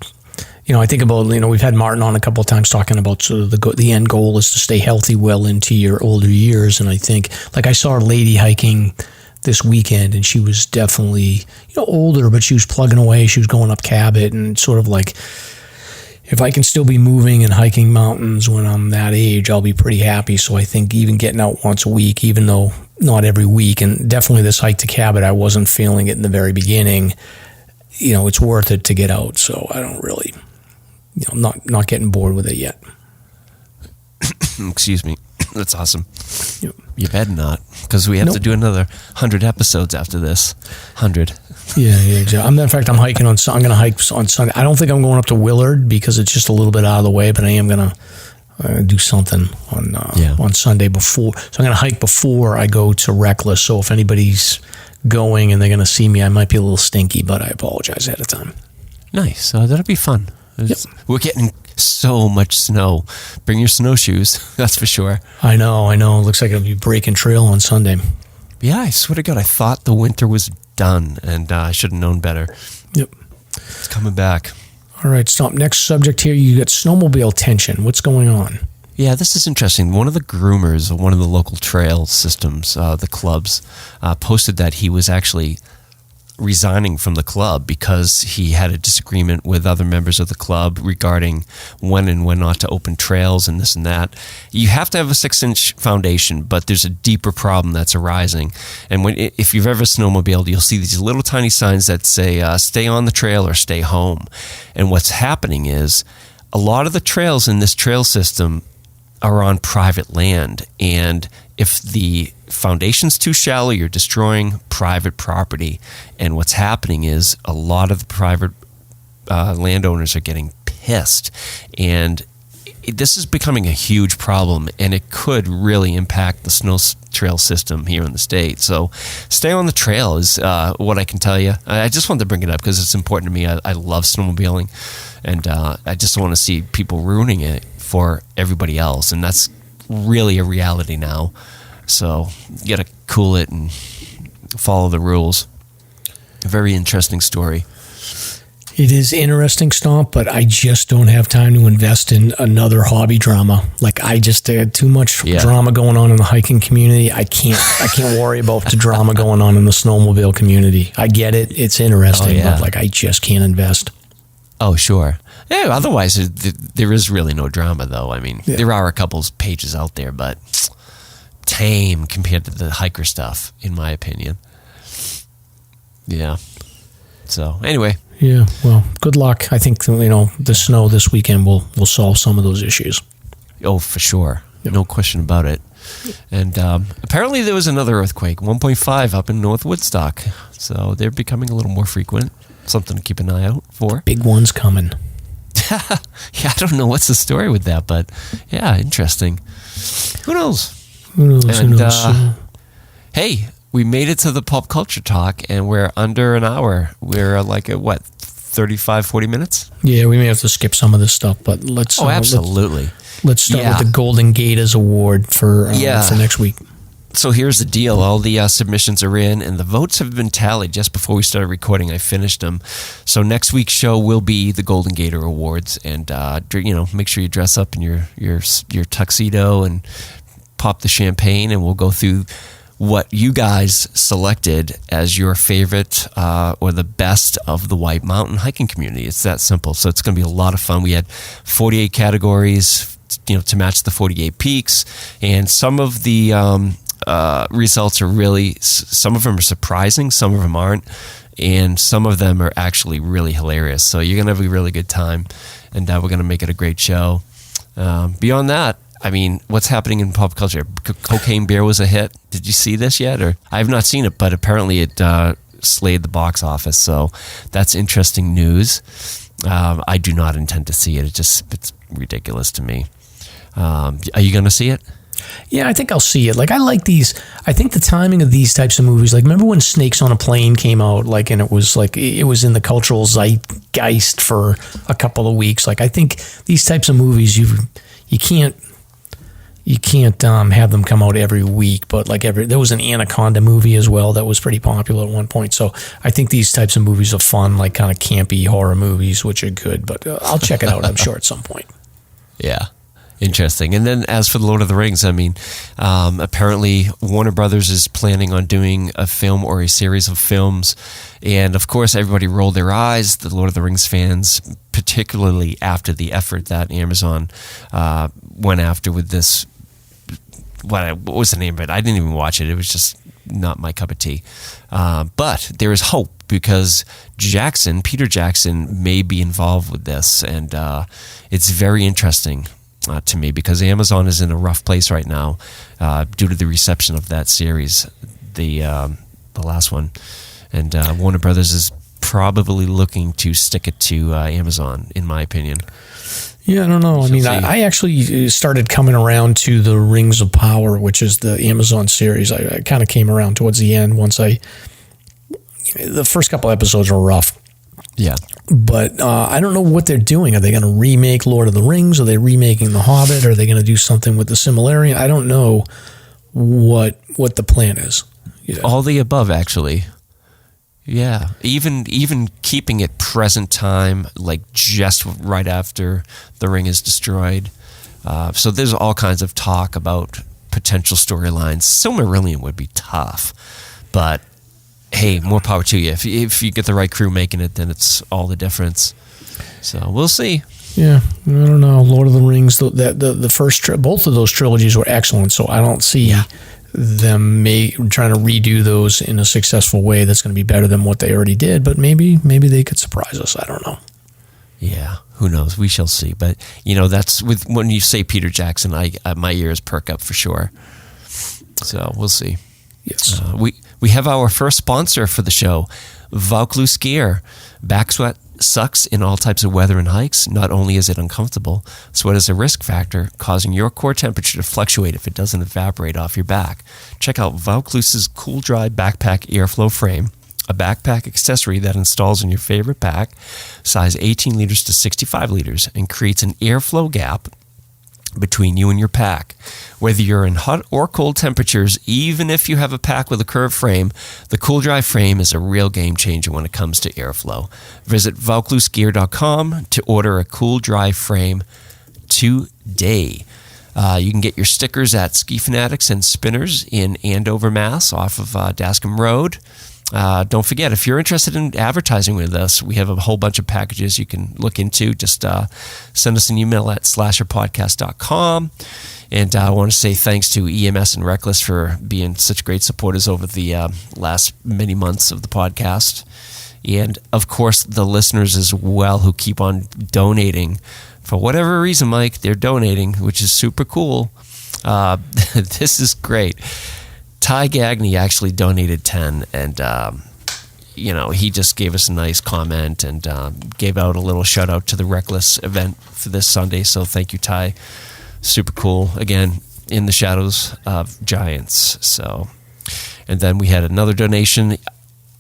Speaker 2: I think about, we've had Martin on a couple of times talking about sort of the end goal is to stay healthy well into your older years, and I think like I saw a lady hiking this weekend, and she was definitely older, but she was plugging away, she was going up Cabot, and sort of like, if I can still be moving and hiking mountains when I'm that age, I'll be pretty happy. So I think even getting out once a week, even though not every week, and definitely this hike to Cabot, I wasn't feeling it in the very beginning, it's worth it to get out. So I don't really, not getting bored with it yet.
Speaker 3: Excuse me. That's awesome. You better not, because we have to do another 100 episodes after this. 100.
Speaker 2: Yeah, exactly. In fact, I'm hiking I'm going to hike on Sunday. I don't think I'm going up to Willard because it's just a little bit out of the way, but I am going to do something on Sunday before. So I'm going to hike before I go to Reckless. So if anybody's going and they're going to see me, I might be a little stinky, but I apologize ahead of time.
Speaker 3: Nice. So that'll be fun. Yep. We're getting so much snow. Bring your snowshoes, that's for sure.
Speaker 2: I know. Looks like it'll be breaking trail on Sunday.
Speaker 3: Yeah, I swear to God, I thought the winter was done, and I should have known better.
Speaker 2: Yep.
Speaker 3: It's coming back.
Speaker 2: All right, Stomp. Next subject here, you got snowmobile tension. What's going on?
Speaker 3: Yeah, this is interesting. One of the groomers of one of the local trail systems, the clubs, posted that he was actually resigning from the club because he had a disagreement with other members of the club regarding when and when not to open trails and this and that. You have to have a 6-inch foundation, but there's a deeper problem that's arising. And if you've ever snowmobiled, you'll see these little tiny signs that say, stay on the trail or stay home. And what's happening is a lot of the trails in this trail system are on private land, and if the foundation's too shallow, you're destroying private property. And what's happening is a lot of the private landowners are getting pissed, and this is becoming a huge problem, and it could really impact the snow trail system here in the state. So stay on the trail is what I can tell you. I just wanted to bring it up because it's important to me. I love snowmobiling, and I just don't want to see people ruining it for everybody else, and that's really a reality now. So you got to cool it and follow the rules. A very interesting story.
Speaker 2: It is interesting, Stomp, but I just don't have time to invest in another hobby drama. Like, I just had too much drama going on in the hiking community. I can't worry about the drama going on in the snowmobile community. I get it. It's interesting, but like, I just can't invest.
Speaker 3: Oh, sure. Yeah, otherwise, there is really no drama, though. I mean, there are a couple pages out there, but tame compared to the hiker stuff, in my opinion. Yeah. So, anyway.
Speaker 2: Yeah, well, good luck. I think, the snow this weekend will solve some of those issues.
Speaker 3: Oh, for sure. Yep. No question about it. And apparently there was another earthquake, 1.5 up in North Woodstock. So they're becoming a little more frequent. Something to keep an eye out for.
Speaker 2: Big one's coming.
Speaker 3: Yeah, I don't know what's the story with that, but yeah, interesting. Who knows? Hey, we made it to the pop culture talk, and we're under an hour. We're like at 35, 40 minutes?
Speaker 2: Yeah, we may have to skip some of this stuff, but let's...
Speaker 3: absolutely.
Speaker 2: Let's start with the Golden Gaiters Award for next week.
Speaker 3: So here's the deal. All the submissions are in, and the votes have been tallied just before we started recording. I finished them. So next week's show will be the Golden Gaiter Awards, and make sure you dress up in your tuxedo and pop the champagne, and we'll go through what you guys selected as your favorite or the best of the White Mountain hiking community. It's that simple. So it's going to be a lot of fun. We had 48 categories, to match the 48 peaks, and some of the results are really, some of them are surprising, some of them aren't, and some of them are actually really hilarious. So you're going to have a really good time, and we're going to make it a great show. Beyond that, I mean, what's happening in pop culture? Cocaine Bear was a hit. Did you see this yet? Or I have not seen it, but apparently it slayed the box office. So that's interesting news. I do not intend to see it. It's ridiculous to me. Are you going to see it?
Speaker 2: Yeah, I think I'll see it. Like, I like these. I think the timing of these types of movies, like, remember when Snakes on a Plane came out, like, and it was in the cultural zeitgeist for a couple of weeks. Like, I think these types of movies, you can't have them come out every week, but there was an Anaconda movie as well that was pretty popular at one point. So I think these types of movies are fun, like kind of campy horror movies, which are good. But I'll check it out, I'm sure, at some point.
Speaker 3: Yeah. Interesting. And then as for the Lord of the Rings, I mean, apparently Warner Brothers is planning on doing a film or a series of films. And of course, everybody rolled their eyes, the Lord of the Rings fans, particularly after the effort that Amazon went after with this. What was the name of it? I didn't even watch it. It was just not my cup of tea. But there is hope because Peter Jackson may be involved with this. And it's very interesting. to me, because Amazon is in a rough place right now due to the reception of that series, the last one, and Warner Brothers is probably looking to stick it to Amazon, in my opinion.
Speaker 2: Yeah, I don't know. I mean, I actually started coming around to the Rings of Power, which is the Amazon series. I kind of came around towards the end once the first couple episodes were rough.
Speaker 3: Yeah.
Speaker 2: But I don't know what they're doing. Are they going to remake Lord of the Rings? Are they remaking The Hobbit? Are they going to do something with the Silmarillion? I don't know what the plan is. Yeah.
Speaker 3: All the above, actually. Yeah, even keeping it present time, like just right after the ring is destroyed. So there's all kinds of talk about potential storylines. Silmarillion would be tough, but hey, more power to you. If you get the right crew making it, then it's all the difference. So we'll see.
Speaker 2: Yeah, I don't know. Lord of the Rings, the first both of those trilogies were excellent. So I don't see them trying to redo those in a successful way that's going to be better than what they already did. But maybe they could surprise us. I don't know.
Speaker 3: Yeah, who knows? We shall see. But that's when you say Peter Jackson, my ears perk up for sure. So we'll see.
Speaker 2: Yes,
Speaker 3: we have our first sponsor for the show, Vaucluse Gear. Back sweat sucks in all types of weather and hikes. Not only is it uncomfortable, sweat is a risk factor, causing your core temperature to fluctuate if it doesn't evaporate off your back. Check out Vaucluse's Cool Dry Backpack Airflow Frame, a backpack accessory that installs in your favorite pack, size 18 liters to 65 liters, and creates an airflow gap between you and your pack. Whether you're in hot or cold temperatures, even if you have a pack with a curved frame, the Cool Dry frame is a real game changer when it comes to airflow. Visit VaucluseGear.com to order a Cool Dry frame today. You can get your stickers at Ski Fanatics and Spinners in Andover, Mass, off of Dascombe Road. Don't forget, if you're interested in advertising with us, we have a whole bunch of packages you can look into. Just send us an email at SLASRPodcast.com. And I want to say thanks to EMS and Reckless for being such great supporters over the last many months of the podcast. And, of course, the listeners as well who keep on donating. For whatever reason, Mike, they're donating, which is super cool. This is great. Ty Gagney actually donated 10, and he just gave us a nice comment and gave out a little shout out to the Reckless event for this Sunday. So thank you, Ty. Super cool. Again, in the shadows of giants. So, and then we had another donation,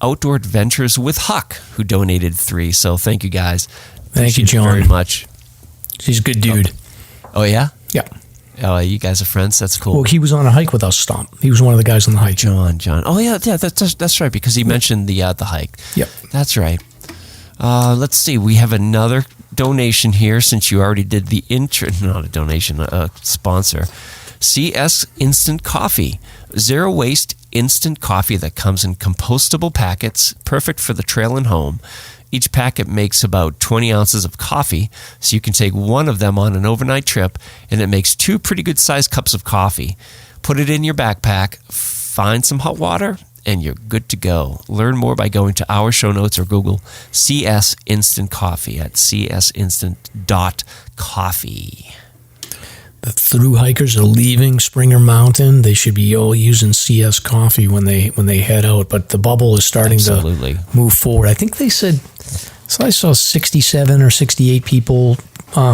Speaker 3: Outdoor Adventures with Huck, who donated 3. So thank you guys.
Speaker 2: Thank you, John,
Speaker 3: very much.
Speaker 2: He's a good dude.
Speaker 3: Oh yeah.
Speaker 2: Yeah.
Speaker 3: Oh, you guys are friends? That's cool.
Speaker 2: Well, he was on a hike with us, Stomp. He was one of the guys on the hike.
Speaker 3: John. Oh, yeah, that's right, because he mentioned the hike.
Speaker 2: Yep.
Speaker 3: That's right. Let's see. We have another donation here, since you already did the intro. Not a donation, a sponsor. CS Instant Coffee. Zero waste instant coffee that comes in compostable packets, perfect for the trail and home. Each packet makes about 20 ounces of coffee, so you can take one of them on an overnight trip, and it makes 2 pretty good-sized cups of coffee. Put it in your backpack, find some hot water, and you're good to go. Learn more by going to our show notes or Google CS Instant Coffee at csinstant.coffee.
Speaker 2: The thru hikers are leaving Springer Mountain. They should be all using CS Coffee when they head out. But the bubble is starting to move forward. I think they said, so I saw 67 or 68 people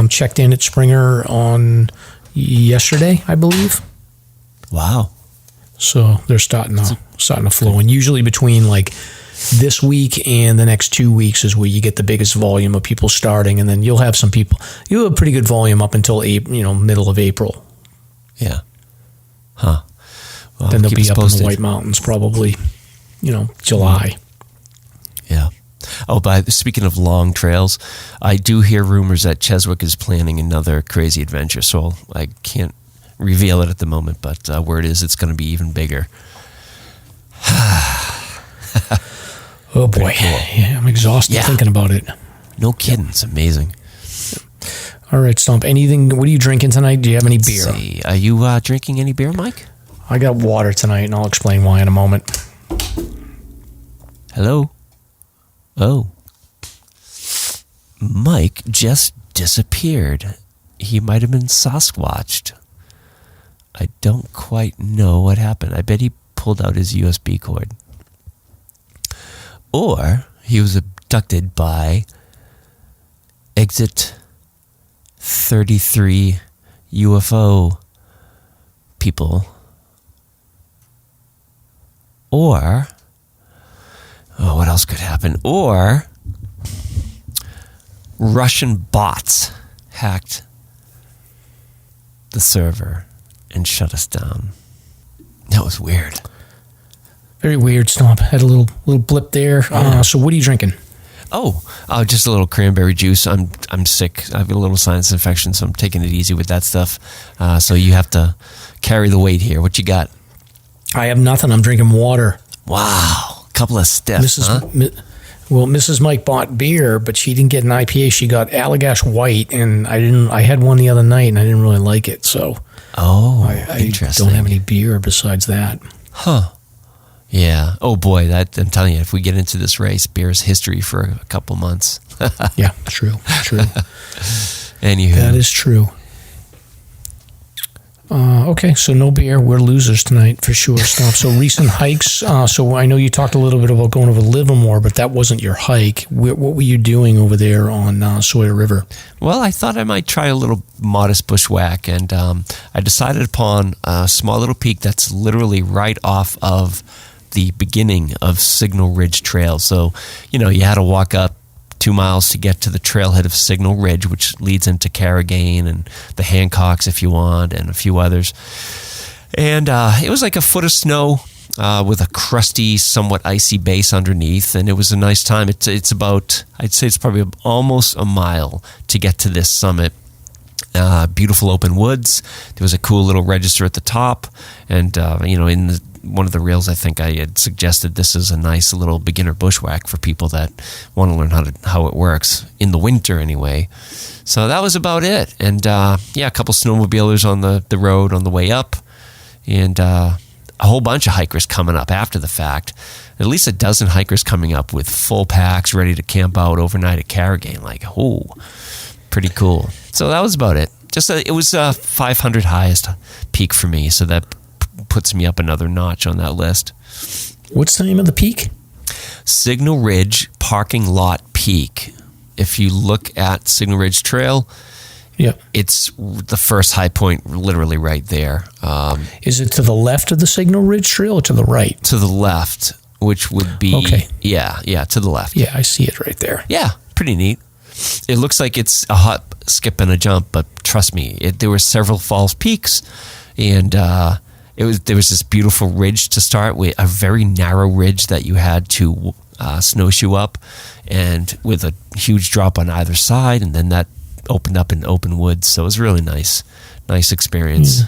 Speaker 2: checked in at Springer on yesterday, I believe.
Speaker 3: Wow.
Speaker 2: So they're starting to flow. And usually between like this week and the next 2 weeks is where you get the biggest volume of people starting, and then you'll have some people. You'll have a pretty good volume up until middle of April.
Speaker 3: Yeah. Huh. Well,
Speaker 2: then they'll be up in the White Mountains probably, July.
Speaker 3: Yeah. Oh, speaking of long trails, I do hear rumors that Cheswick is planning another crazy adventure, so I can't reveal it at the moment, but word is it's going to be even bigger.
Speaker 2: Oh boy, cool. Yeah, I'm exhausted thinking about it.
Speaker 3: No kidding, it's amazing.
Speaker 2: All right, Stomp, what are you drinking tonight? Do you have any beer?
Speaker 3: Are you drinking any beer, Mike?
Speaker 2: I got water tonight, and I'll explain why in a moment.
Speaker 3: Hello? Oh. Mike just disappeared. he might have been Sasquatched. I don't quite know what happened. I bet he pulled out his USB cord. Or he was abducted by Exit 33 UFO people. Or, what else could happen? Or Russian bots hacked the server and shut us down. That was weird.
Speaker 2: Very weird, Stomp. Had a little blip there. So what are you drinking?
Speaker 3: Just a little cranberry juice. I'm sick. I have a little sinus infection, so I'm taking it easy with that stuff. So you have to carry the weight here. What you got?
Speaker 2: I have nothing. I'm drinking water.
Speaker 3: Wow. Couple of stiffs,
Speaker 2: Mrs. Mike bought beer, but she didn't get an IPA. She got Allagash White, and I had one the other night, and I didn't really like it. So I
Speaker 3: interesting.
Speaker 2: don't have any beer besides that.
Speaker 3: Huh. Yeah. Oh boy, I'm telling you, if we get into this race, beer is history for a couple months.
Speaker 2: Yeah, true.
Speaker 3: Anywho.
Speaker 2: That is true. Okay, so no beer. We're losers tonight for sure, Stomp. So recent hikes. So I know you talked a little bit about going over Livermore, but that wasn't your hike. What were you doing over there on Sawyer River?
Speaker 3: Well, I thought I might try a little modest bushwhack, and I decided upon a small little peak that's literally right off of the beginning of Signal Ridge Trail. So, you had to walk up 2 miles to get to the trailhead of Signal Ridge, which leads into Carrigain and the Hancocks, if you want, and a few others. And it was like a foot of snow with a crusty, somewhat icy base underneath, and it was a nice time. It's about, I'd say it's probably almost a mile to get to this summit. Beautiful open woods. There was a cool little register at the top, and in one of the reels, I think I had suggested this is a nice little beginner bushwhack for people that want to learn how it works in the winter anyway. So that was about it. And a couple snowmobilers on the road on the way up, and a whole bunch of hikers coming up after the fact. At least a dozen hikers coming up with full packs ready to camp out overnight at Carrigain. Pretty cool. So that was about it. It was 500 highest peak for me, so that puts me up another notch on that list.
Speaker 2: What's the name of the peak?
Speaker 3: Signal Ridge Parking Lot Peak. If you look at Signal Ridge Trail, it's the first high point literally right there.
Speaker 2: Is it to the left of the Signal Ridge Trail or to the right?
Speaker 3: To the left, which would be...
Speaker 2: Okay.
Speaker 3: Yeah, to the left.
Speaker 2: Yeah, I see it right there.
Speaker 3: Yeah, pretty neat. It looks like it's a hop, skip, and a jump, but trust me, there were several false peaks, and there was this beautiful ridge to start with, a very narrow ridge that you had to snowshoe up, and with a huge drop on either side, and then that opened up in open woods. So it was really nice experience.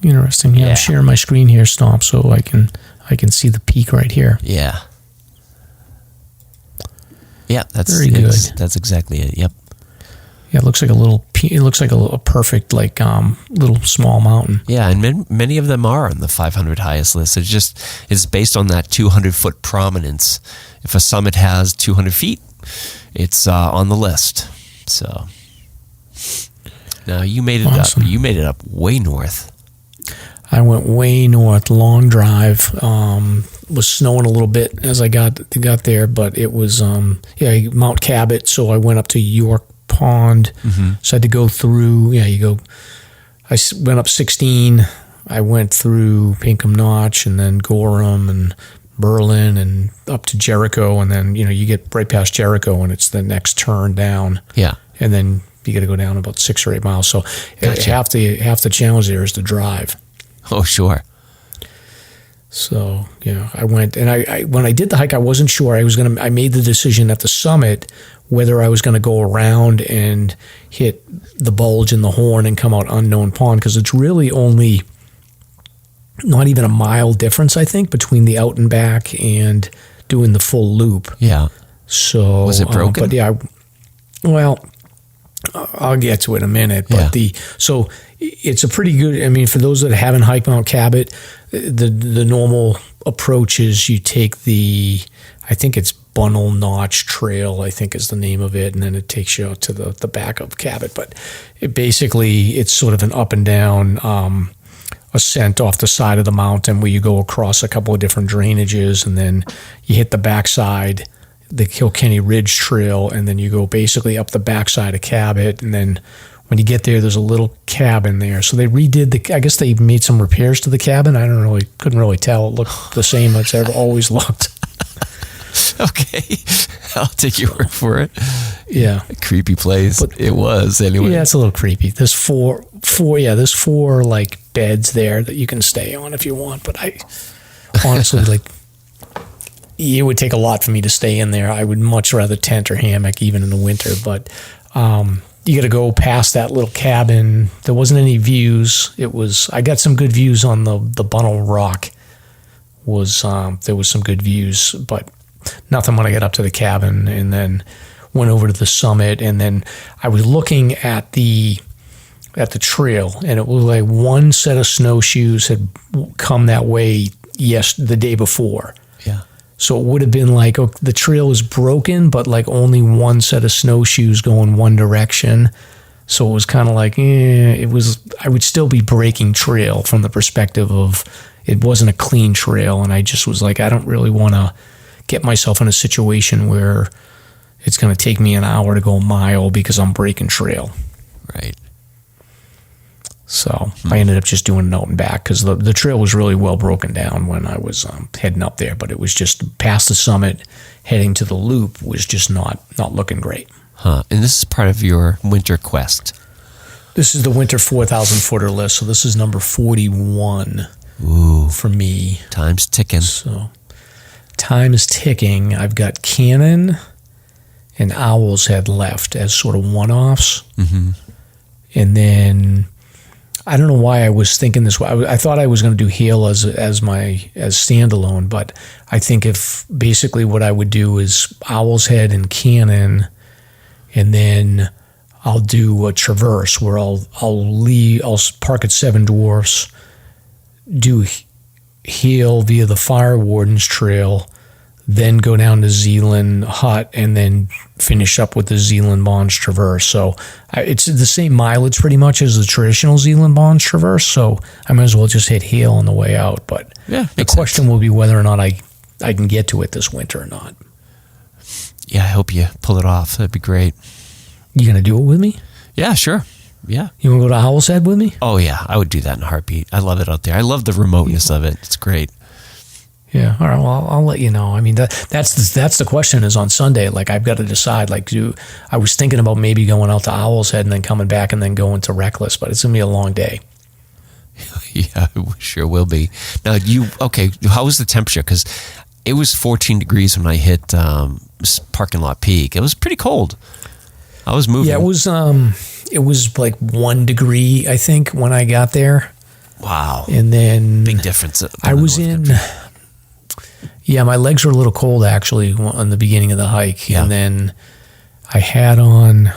Speaker 2: Interesting. Yeah, I'm sharing my screen here, Stomp, so I can see the peak right here.
Speaker 3: Yeah. Yeah, that's
Speaker 2: very good.
Speaker 3: That's exactly it. Yep.
Speaker 2: Yeah, it looks like a perfect little small mountain.
Speaker 3: Yeah, and many of them are on the 500 highest list. It's based on that 200-foot prominence. If a summit has 200 feet, it's on the list. So now you made it
Speaker 2: awesome.
Speaker 3: up. You made it up way north.
Speaker 2: I went way north, long drive. Was snowing a little bit as I got there, but it was Mount Cabot. So I went up to York Pond. Mm-hmm. So I had to go through. I went up 16. I went through Pinkham Notch and then Gorham and Berlin and up to Jericho, and then you get right past Jericho and it's the next turn down.
Speaker 3: Yeah,
Speaker 2: and then you got to go down about 6 or 8 miles. So
Speaker 3: gotcha.
Speaker 2: half the challenge there is to drive.
Speaker 3: Oh, sure.
Speaker 2: So, I went, and I when I did the hike, I wasn't sure. I made the decision at the summit whether I was going to go around and hit the bulge in the horn and come out Unknown Pond, because it's really only not even a mile difference, I think, between the out and back and doing the full loop.
Speaker 3: Yeah.
Speaker 2: So
Speaker 3: was it broken?
Speaker 2: I'll get to it in a minute. But so it's a pretty good, I mean, for those that haven't hiked Mount Cabot, the normal approach is you take I think it's Bunnell Notch Trail, I think is the name of it, and then it takes you out to the back of Cabot. But it's sort of an up and down ascent off the side of the mountain where you go across a couple of different drainages, and then you hit the backside, the Kilkenny Ridge Trail, and then you go basically up the backside of Cabot, and then when you get there's a little cabin there. So they redid I guess they made some repairs to the cabin. Couldn't really tell. It looked the same as it's always looked.
Speaker 3: Okay, I'll take your word for it.
Speaker 2: Yeah,
Speaker 3: a creepy place. But it was anyway.
Speaker 2: Yeah, it's a little creepy. There's four like beds there that you can stay on if you want. But I honestly it would take a lot for me to stay in there. I would much rather tent or hammock even in the winter. But you got to go past that little cabin. There wasn't any views. I got some good views on the Bunnell Rock. There was some good views, but nothing when I got up to the cabin, and then went over to the summit, and then I was looking at the trail, and it was like one set of snowshoes had come that way the day before. Yeah. So it would have been like the trail was broken, but like only one set of snowshoes going one direction. So it was kind of like, I would still be breaking trail from the perspective of it wasn't a clean trail, and I just was like, I don't really want to get myself in a situation where it's going to take me an hour to go a mile because I'm breaking trail.
Speaker 3: Right.
Speaker 2: So I ended up just doing it out and back because the trail was really well broken down when I was heading up there, but it was just past the summit, heading to the loop was just not looking great.
Speaker 3: Huh. And this is part of your winter quest.
Speaker 2: This is the winter 4,000 footer list, so this is number 41.
Speaker 3: Ooh,
Speaker 2: for me.
Speaker 3: Time's ticking.
Speaker 2: So time is ticking. I've got Cannon and Owl's Head left as sort of one-offs. Mm-hmm. And then I don't know why I was thinking this way. I thought I was going to do Hale as standalone, but I think if basically what I would do is Owl's Head and Cannon, and then I'll do a traverse where I'll park at Seven Dwarfs, do Heel via the Fire Warden's Trail, then go down to Zealand Hut, and then finish up with the Zealand Bonds Traverse. So it's the same mileage pretty much as the traditional Zealand Bonds Traverse, so I might as well just hit Heel on the way out. But the question will be whether or not I can get to it this winter or not.
Speaker 3: Yeah, I hope you pull it off. That'd be great.
Speaker 2: You going to do it with me?
Speaker 3: Yeah, sure. Yeah.
Speaker 2: You want to go to Owl's Head with me?
Speaker 3: Oh, yeah. I would do that in a heartbeat. I love it out there. I love the remoteness of it. It's great.
Speaker 2: Yeah. All right. Well, I'll let you know. I mean, that's the question is on Sunday. Like, I've got to decide. Like, I was thinking about maybe going out to Owl's Head and then coming back and then going to Reckless, but it's going to be a long day.
Speaker 3: Yeah, it sure will be. Now, how was the temperature? Because it was 14 degrees when I hit parking lot peak. It was pretty cold. I was moving.
Speaker 2: Yeah, it was like 1 degree, I think, when I got there.
Speaker 3: Wow.
Speaker 2: And then
Speaker 3: big difference.
Speaker 2: I was in. Yeah, my legs were a little cold actually on the beginning of the hike, and then I had on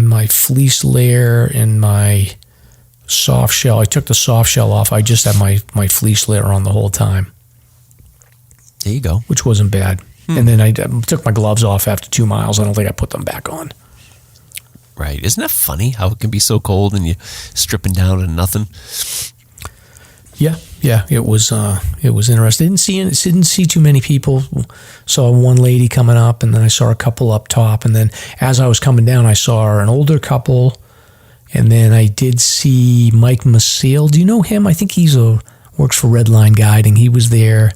Speaker 2: my fleece layer and my soft shell. I took the soft shell off. I just had my fleece layer on the whole time.
Speaker 3: There you go.
Speaker 2: Which wasn't bad. And then I took my gloves off after 2 miles. I don't think I put them back on.
Speaker 3: Right. Isn't that funny how it can be so cold and you stripping down and nothing?
Speaker 2: Yeah. It was interesting. Didn't see too many people. Saw one lady coming up, and then I saw a couple up top. And then as I was coming down, I saw an older couple. And then I did see Mike Maciel. Do you know him? I think works for Redline Guiding. He was there.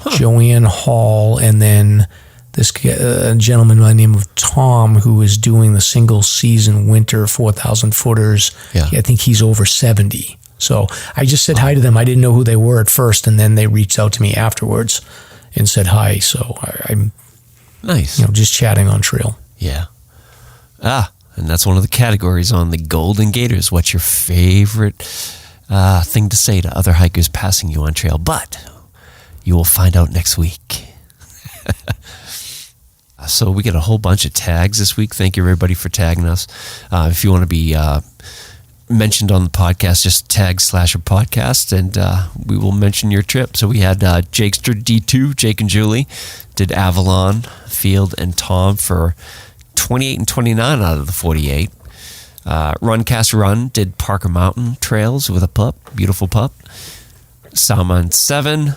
Speaker 2: Huh. Joanne Hall, and then this gentleman by the name of Tom, who is doing the single season winter 4,000 footers. Yeah. I think he's over 70. So I just said hi to them. I didn't know who they were at first, and then they reached out to me afterwards and said hi. So I'm
Speaker 3: nice.
Speaker 2: Just chatting on trail.
Speaker 3: Yeah. And that's one of the categories on the Golden Gators. What's your favorite thing to say to other hikers passing you on trail? But you will find out next week. So we get a whole bunch of tags this week. Thank you, everybody, for tagging us. If you want to be mentioned on the podcast, just tag SLASRPodcast, and we will mention your trip. So we had Jakester D2, Jake and Julie, did Avalon, Field, and Tom for 28 and 29 out of the 48. Runcast Run did Parker Mountain Trails with a pup, beautiful pup. Salmon 7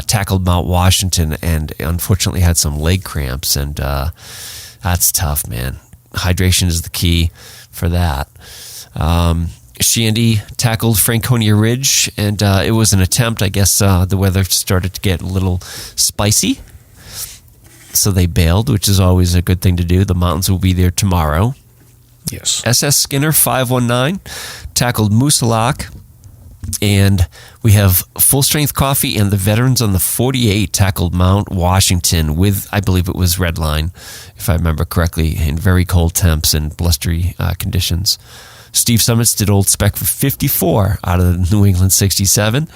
Speaker 3: tackled Mount Washington and unfortunately had some leg cramps, and that's tough, man. Hydration is the key for that. Shandy tackled Franconia Ridge, and it was an attempt. I guess the weather started to get a little spicy, so they bailed, which is always a good thing to do. The mountains will be there tomorrow.
Speaker 2: Yes.
Speaker 3: SS Skinner 519 tackled Moosalak, and we have Full Strength Coffee and the Veterans on the 48 tackled Mount Washington with, I believe it was Redline, if I remember correctly, in very cold temps and blustery conditions. Steve Summits did Old Spec for 54 out of the New England 67.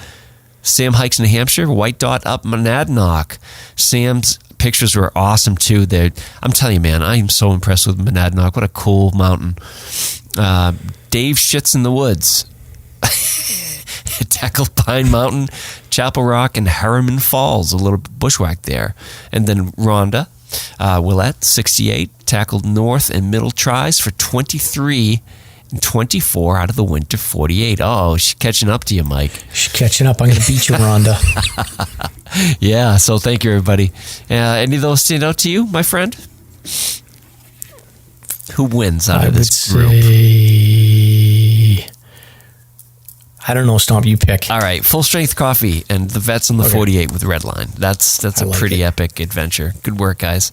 Speaker 3: Sam hikes New Hampshire, White Dot up Monadnock. Sam's pictures were awesome too. I'm telling you, man, I am so impressed with Monadnock. What a cool mountain. Dave shits in the woods. Tackled Pine Mountain, Chapel Rock, and Harriman Falls, a little bushwhack there. And then Rhonda Willette, 68, tackled North and Middle Tries for 23 and 24 out of the winter 48. Oh, she's catching up to you, Mike.
Speaker 2: She's catching up. I'm going to beat you, Rhonda.
Speaker 3: Yeah, so thank you, everybody. Any of those stand out to you, my friend? Who wins out of this group?
Speaker 2: I don't know, Stomp, you pick.
Speaker 3: All right, Full Strength Coffee and the Vets on the 48 with Redline. That's a pretty epic adventure. Good work, guys.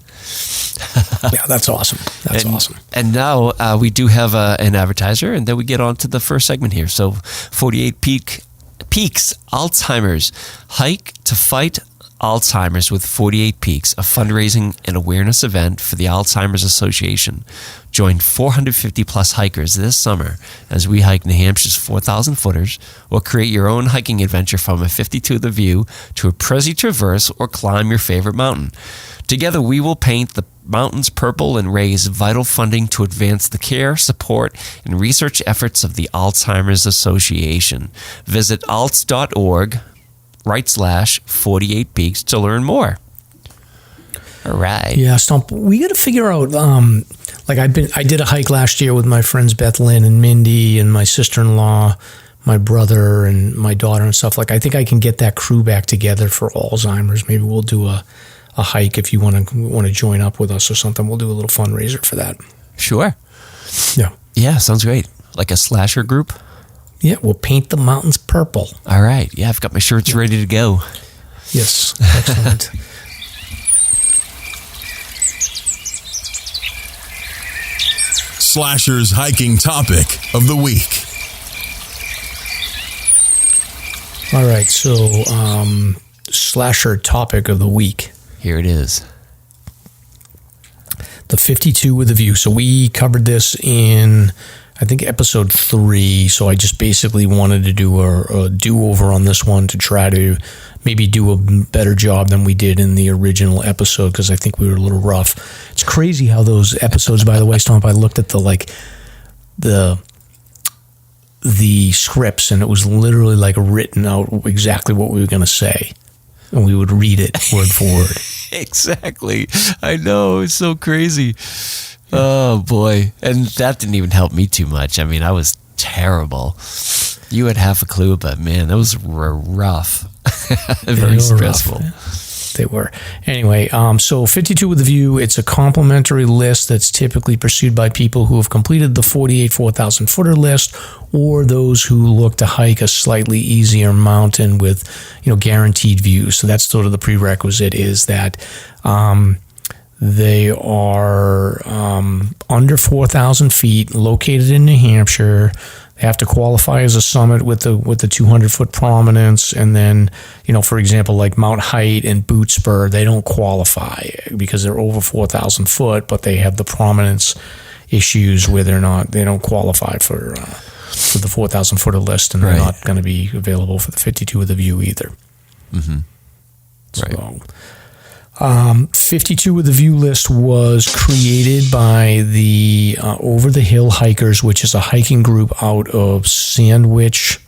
Speaker 2: Yeah, that's awesome. That's awesome.
Speaker 3: And now we do have an advertiser, and then we get on to the first segment here. So 48 Peaks Alzheimer's. Hike to fight Alzheimer's with 48 Peaks, a fundraising and awareness event for the Alzheimer's Association. Join 450 plus hikers this summer as we hike New Hampshire's 4,000 footers, or create your own hiking adventure from a 52 The View to a Prezi Traverse, or climb your favorite mountain. Together we will paint the mountains purple and raise vital funding to advance the care, support, and research efforts of the Alzheimer's Association. Visit alts.org/48 Peaks to learn more. All right.
Speaker 2: Yeah, Stomp. We got to figure out. I did a hike last year with my friends Beth Lynn and Mindy and my sister-in-law, my brother and my daughter and stuff. I think I can get that crew back together for Alzheimer's. Maybe we'll do a hike if you want to join up with us or something. We'll do a little fundraiser for that.
Speaker 3: Sure.
Speaker 2: Yeah.
Speaker 3: Yeah, sounds great. Like a slasher group.
Speaker 2: Yeah, we'll paint the mountains purple.
Speaker 3: All right. Yeah, I've got my shirts ready to go.
Speaker 2: Yes. Excellent.
Speaker 1: Slasher's hiking topic of the week.
Speaker 2: All right, so Slasher topic of the week.
Speaker 3: Here it is.
Speaker 2: The 52 with a View. So we covered this in, I think, episode 3. So I just basically wanted to do a do-over on this one to try to maybe do a better job than we did in the original episode, because I think we were a little rough. It's crazy how those episodes, by the way, Stomp, I looked at the scripts, and it was literally written out exactly what we were going to say, and we would read it word for word.
Speaker 3: Exactly. I know. It's so crazy. Oh, boy. And that didn't even help me too much. I mean, I was terrible. You had half a clue, but man, those were rough. Very stressful.
Speaker 2: Rough. They were. Anyway, so 52 with a View, it's a complimentary list that's typically pursued by people who have completed the 48 4,000 footer list, or those who look to hike a slightly easier mountain with, guaranteed views. So that's sort of the prerequisite, is that they are under 4,000 feet, located in New Hampshire. They have to qualify as a summit with the 200-foot prominence, and then, for example, like Mount Height and Boot Spur, they don't qualify because they're over 4,000 foot, but they have the prominence issues where they don't qualify for the 4,000 footer list, and they're not going to be available for the 52 with a View either.
Speaker 3: Mm-hmm. Right.
Speaker 2: So, 52 with the View list was created by the Over the Hill Hikers, which is a hiking group out of Sandwich,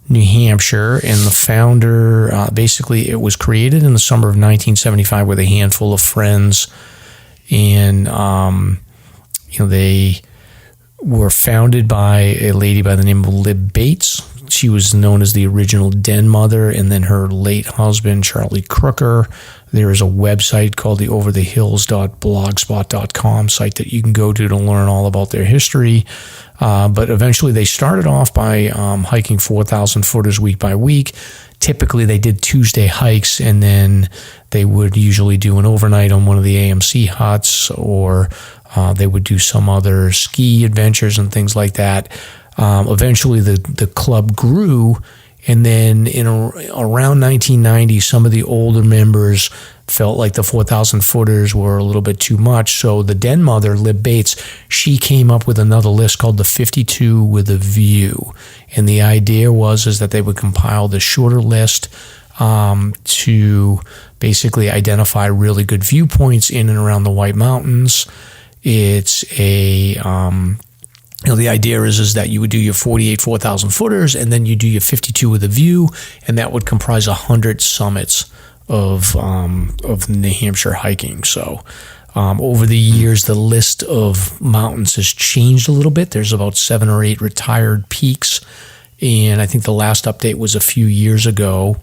Speaker 2: New Hampshire. And the founder, basically, it was created in the summer of 1975 with a handful of friends. And, they were founded by a lady by the name of Lib Bates. She was known as the original den mother, and then her late husband, Charlie Crooker. There is a website called the overthehills.blogspot.com site that you can go to learn all about their history. But eventually they started off by hiking 4,000 footers week by week. Typically they did Tuesday hikes, and then they would usually do an overnight on one of the AMC huts, or they would do some other ski adventures and things like that. Eventually the club grew, and then around 1990, some of the older members felt like the 4,000 footers were a little bit too much. So the den mother, Lib Bates, she came up with another list called the 52 with a View. And the idea was that they would compile the shorter list to basically identify really good viewpoints in and around the White Mountains. It's a... the idea is that you would do your 48 4,000 footers, and then you do your 52 with a View, and that would comprise 100 summits of New Hampshire hiking. So over the years, the list of mountains has changed a little bit. There's about 7 or 8 retired peaks, and I think the last update was a few years ago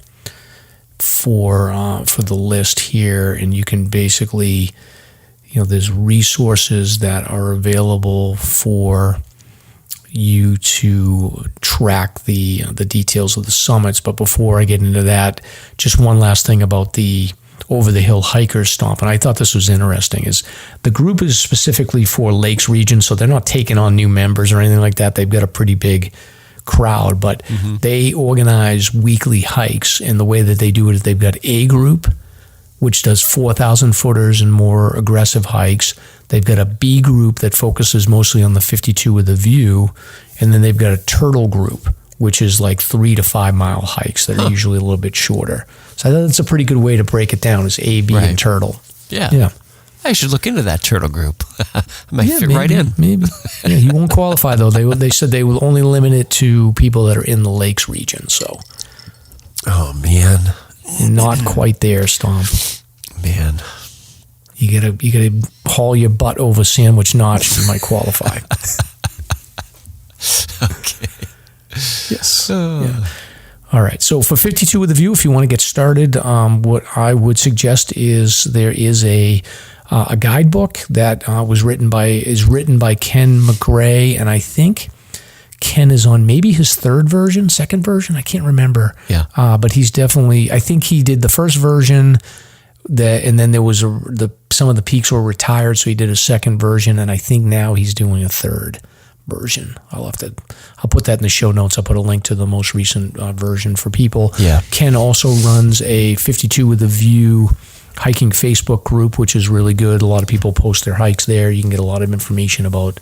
Speaker 2: for the list here, and you can basically... there's resources that are available for you to track the details of the summits. But before I get into that, just one last thing about the Over the Hill Hikers Stomp, and I thought this was interesting, is the group is specifically for Lakes region, so they're not taking on new members or anything like that. They've got a pretty big crowd, but they organize weekly hikes, and the way that they do it is they've got a group which does 4,000 footers and more aggressive hikes. They've got a B group that focuses mostly on the 52 with a View, and then they've got a turtle group, which is like 3 to 5 mile hikes that are usually a little bit shorter. So I thought that's a pretty good way to break it down, is A, B, and turtle.
Speaker 3: Yeah. I should look into that turtle group. I might fit
Speaker 2: maybe,
Speaker 3: right in.
Speaker 2: Maybe. Yeah, you won't qualify, though. They said they will only limit it to people that are in the Lakes region. So,
Speaker 3: oh, man.
Speaker 2: Not quite there, Stomp.
Speaker 3: Man.
Speaker 2: You gotta haul your butt over Sandwich Notch, you might qualify.
Speaker 3: Okay.
Speaker 2: Yes. Yeah. All right. So for 52 with a View, if you want to get started, what I would suggest is there is a guidebook that is written by Ken McGray, and I think Ken is on maybe his second version. I can't remember.
Speaker 3: Yeah.
Speaker 2: But he's definitely, I think he did the first version, and then there was some of the peaks were retired, so he did a second version, and I think now he's doing a third version. I'll put that in the show notes. I'll put a link to the most recent version for people.
Speaker 3: Yeah.
Speaker 2: Ken also runs a 52 with a View hiking Facebook group, which is really good. A lot of people post their hikes there. You can get a lot of information about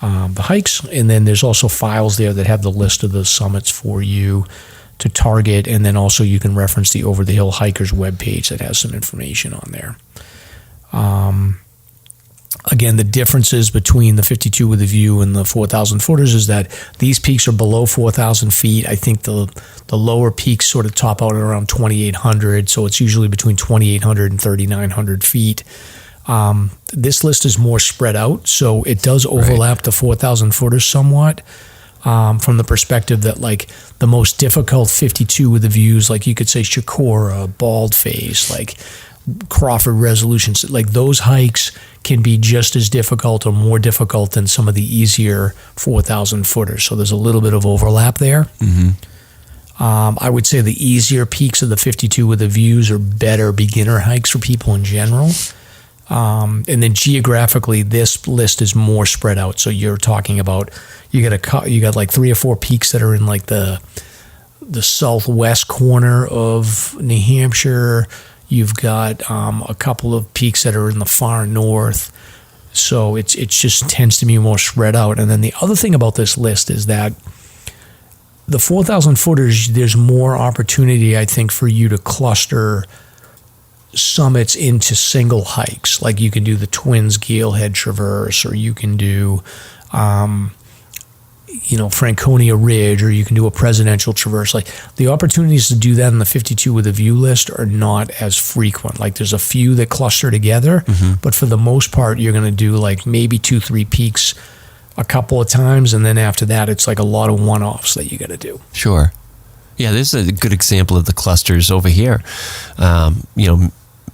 Speaker 2: the hikes, and then there's also files there that have the list of the summits for you to target, and then also you can reference the Over the Hill Hikers webpage that has some information on there. Again, the differences between the 52 with a View and the 4,000 footers is that these peaks are below 4,000 feet. I think the lower peaks sort of top out at around 2,800, so it's usually between 2,800 and 3,900 feet. This list is more spread out, so it does overlap the 4,000 footers somewhat, from the perspective that, like, the most difficult 52 with the Views, like you could say Chicora, Baldface, like Crawford Resolutions, like those hikes can be just as difficult or more difficult than some of the easier 4,000 footers. So there's a little bit of overlap there. I would say the easier peaks of the 52 with the Views are better beginner hikes for people in general. And then geographically, this list is more spread out. So you're talking about you got like 3 or 4 peaks that are in like the southwest corner of New Hampshire. You've got a couple of peaks that are in the far north. So it just tends to be more spread out. And then the other thing about this list is that the 4,000 footers, there's more opportunity, I think, for you to cluster summits into single hikes. Like you can do the Twins Galehead Traverse, or you can do, Franconia Ridge, or you can do a Presidential Traverse. Like the opportunities to do that in the 52 with a view list are not as frequent. Like there's a few that cluster together, but for the most part, you're going to do like maybe 2-3 peaks a couple of times, and then after that, it's like a lot of one-offs that you got to do.
Speaker 3: Sure. Yeah, there's a good example of the clusters over here.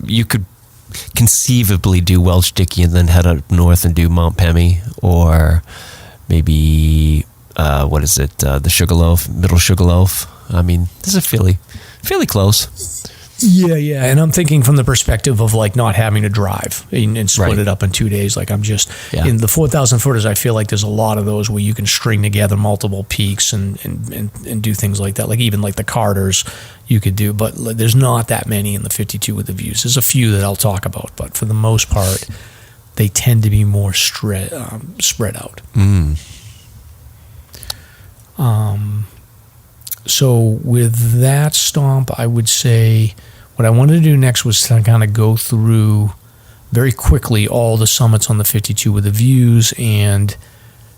Speaker 3: You could conceivably do Welch Dickey and then head up north and do Mount Pemmy, or maybe the Sugarloaf, Middle Sugarloaf. I mean, this is fairly close.
Speaker 2: Yeah, and I'm thinking from the perspective of like not having to drive and split it up in 2 days. Like I'm just in the 4,000 footers. I feel like there's a lot of those where you can string together multiple peaks and do things like that. Like even like the Carters you could do, but there's not that many in the 52 with the views. There's a few that I'll talk about, but for the most part, they tend to be more spread out. So with that, Stomp, I would say what I wanted to do next was to kind of go through very quickly all the summits on the 52 with the views and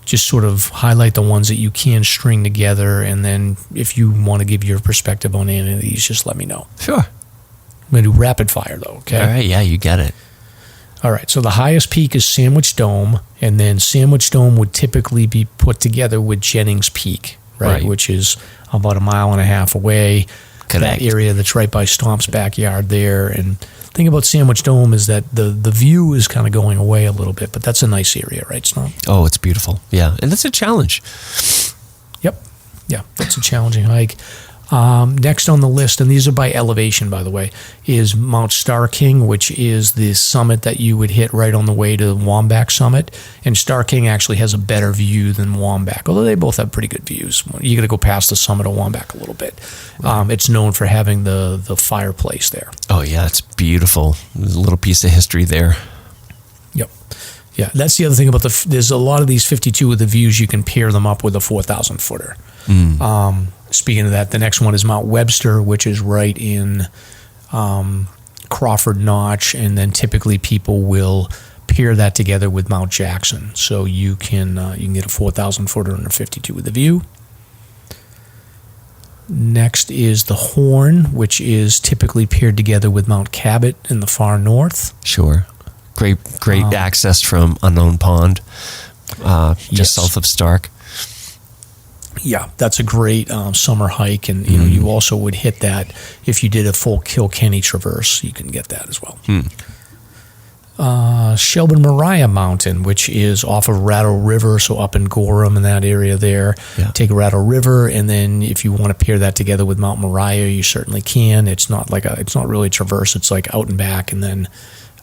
Speaker 2: just sort of highlight the ones that you can string together. And then if you want to give your perspective on any of these, just let me know.
Speaker 3: Sure.
Speaker 2: I'm going to do rapid fire though, okay?
Speaker 3: All right, yeah, you got it.
Speaker 2: All right, so the highest peak is Sandwich Dome, and then Sandwich Dome would typically be put together with Jennings Peak, right? Which is about 1.5 miles away.
Speaker 3: Correct.
Speaker 2: That area that's right by Stomp's backyard there. And the thing about Sandwich Dome is that the view is kind of going away a little bit, but that's a nice area, right, Stomp?
Speaker 3: Oh, it's beautiful. Yeah, and that's a challenge.
Speaker 2: Yep. Yeah, that's a challenging hike. Next on the list, and these are by elevation, by the way, is Mount Star King, which is the summit that you would hit right on the way to Wambach Summit. And Star King actually has a better view than Wambach, although they both have pretty good views. You got to go past the summit of Wambach a little bit. It's known for having the fireplace there.
Speaker 3: Oh, yeah, it's beautiful. There's a little piece of history there.
Speaker 2: Yep. Yeah, that's the other thing about there's a lot of these 52 with the views, you can pair them up with a 4,000 footer. Speaking of that, the next one is Mount Webster, which is right in Crawford Notch, and then typically people will pair that together with Mount Jackson. So you can get a 4,000 footer and a 52 with a view. Next is the Horn, which is typically paired together with Mount Cabot in the far north.
Speaker 3: Sure. Great access from Unknown Pond, just south of Stark.
Speaker 2: Yeah, that's a great summer hike, and you also would hit that if you did a full Kilkenny Traverse. You can get that as well. Shelburne Moriah Mountain, which is off of Rattle River, so up in Gorham in that area there. Yeah. Take Rattle River, and then if you want to pair that together with Mount Moriah, you certainly can. It's not really a traverse. It's like out and back, and then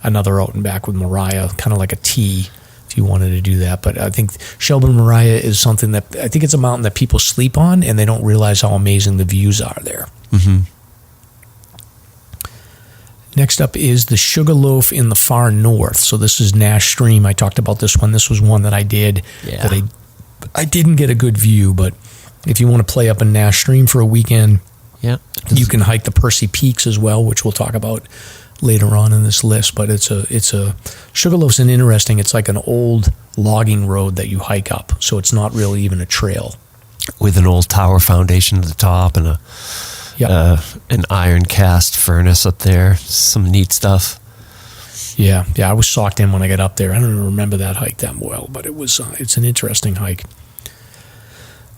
Speaker 2: another out and back with Moriah, kind of like a T. You wanted to do that, but I think Shelburne Moriah is something that I think it's a mountain that people sleep on and they don't realize how amazing the views are there. Next up is the Sugarloaf in the far north. So this is Nash Stream. I talked about this one. This was one that I did that I didn't get a good view, but if you want to play up in Nash Stream for a weekend, you can hike the Percy Peaks as well, which we'll talk about later on in this list. But it's a Sugarloaf's it's like an old logging road that you hike up, so it's not really even a trail,
Speaker 3: with an old tower foundation at the top and an iron cast furnace up there. Some neat stuff.
Speaker 2: Yeah, I was socked in when I got up there. I don't remember that hike that well, but it's an interesting hike.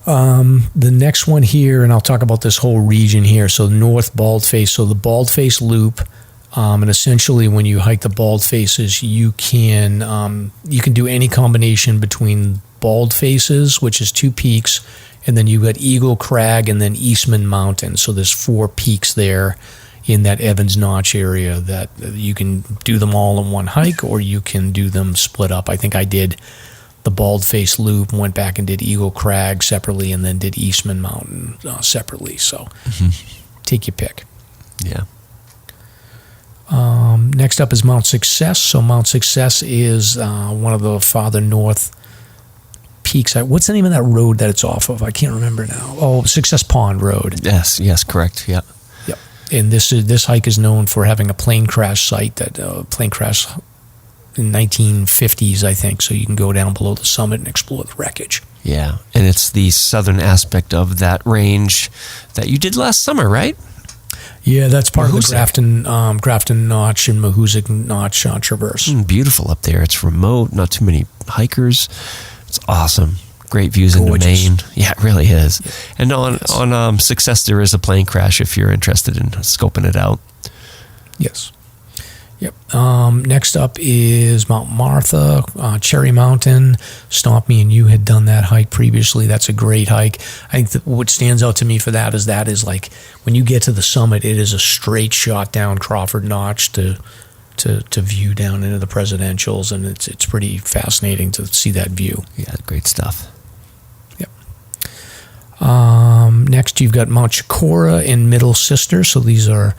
Speaker 2: The next one here, and I'll talk about this whole region here. So North Baldface, so the Baldface Loop. And essentially, when you hike the Bald Faces, you can do any combination between Bald Faces, which is 2 peaks, and then you've got Eagle Crag and then Eastman Mountain. So there's 4 peaks there in that Evans Notch area that you can do them all in one hike, or you can do them split up. I think I did the Bald Face Loop, went back and did Eagle Crag separately, and then did Eastman Mountain separately. So take your pick.
Speaker 3: Yeah.
Speaker 2: Next up is Mount Success. So Mount Success is one of the farther north peaks. What's the name of that road that it's off of? I can't remember now. Oh, Success Pond Road.
Speaker 3: Yes, correct. Yeah.
Speaker 2: Yep. And this hike is known for having a plane crash site plane crash in 1950s, I think. So you can go down below the summit and explore the wreckage.
Speaker 3: Yeah, and it's the southern aspect of that range that you did last summer, right?
Speaker 2: Yeah, that's part of the Grafton Notch and Mahoosic Notch traverse.
Speaker 3: Beautiful up there. It's remote, not too many hikers. It's awesome. Great views
Speaker 2: Gorgeous.
Speaker 3: into Maine. Yeah, it really is.
Speaker 2: Yeah.
Speaker 3: And on Success, there is a plane crash if you're interested in scoping it out.
Speaker 2: Yes. Yep. Next up is Mount Martha, Cherry Mountain. Stomp, me and you had done that hike previously. That's a great hike. I think what stands out to me for that is like when you get to the summit, it is a straight shot down Crawford Notch to view down into the presidentials, and it's pretty fascinating to see that view.
Speaker 3: Yeah, great stuff.
Speaker 2: Yep. Next, you've got Mount Chicora and Middle Sister. So these are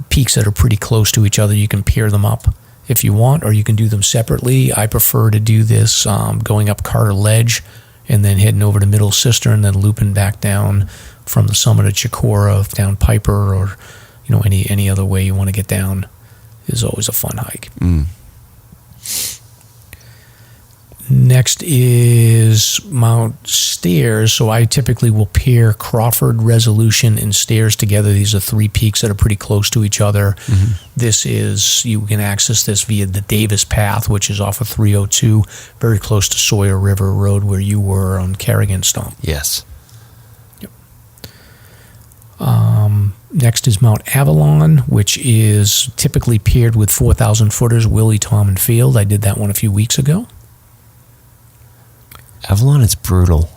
Speaker 2: peaks that are pretty close to each other. You can pair them up if you want, or you can do them separately. I prefer to do this going up Carter Ledge and then heading over to Middle Sister and then looping back down from the summit of Chicora down Piper, or any other way you want to get down is always a fun hike. Next is Mount Stairs. So I typically will pair Crawford, Resolution, and Stairs together. These are three peaks that are pretty close to each other. You can access this via the Davis Path, which is off of 302, very close to Sawyer River Road where you were on Carrigan Stomp.
Speaker 3: Yes.
Speaker 2: Yep. Next is Mount Avalon, which is typically paired with 4,000 footers, Willie, Tom, and Field. I did that one a few weeks ago.
Speaker 3: Avalon is brutal.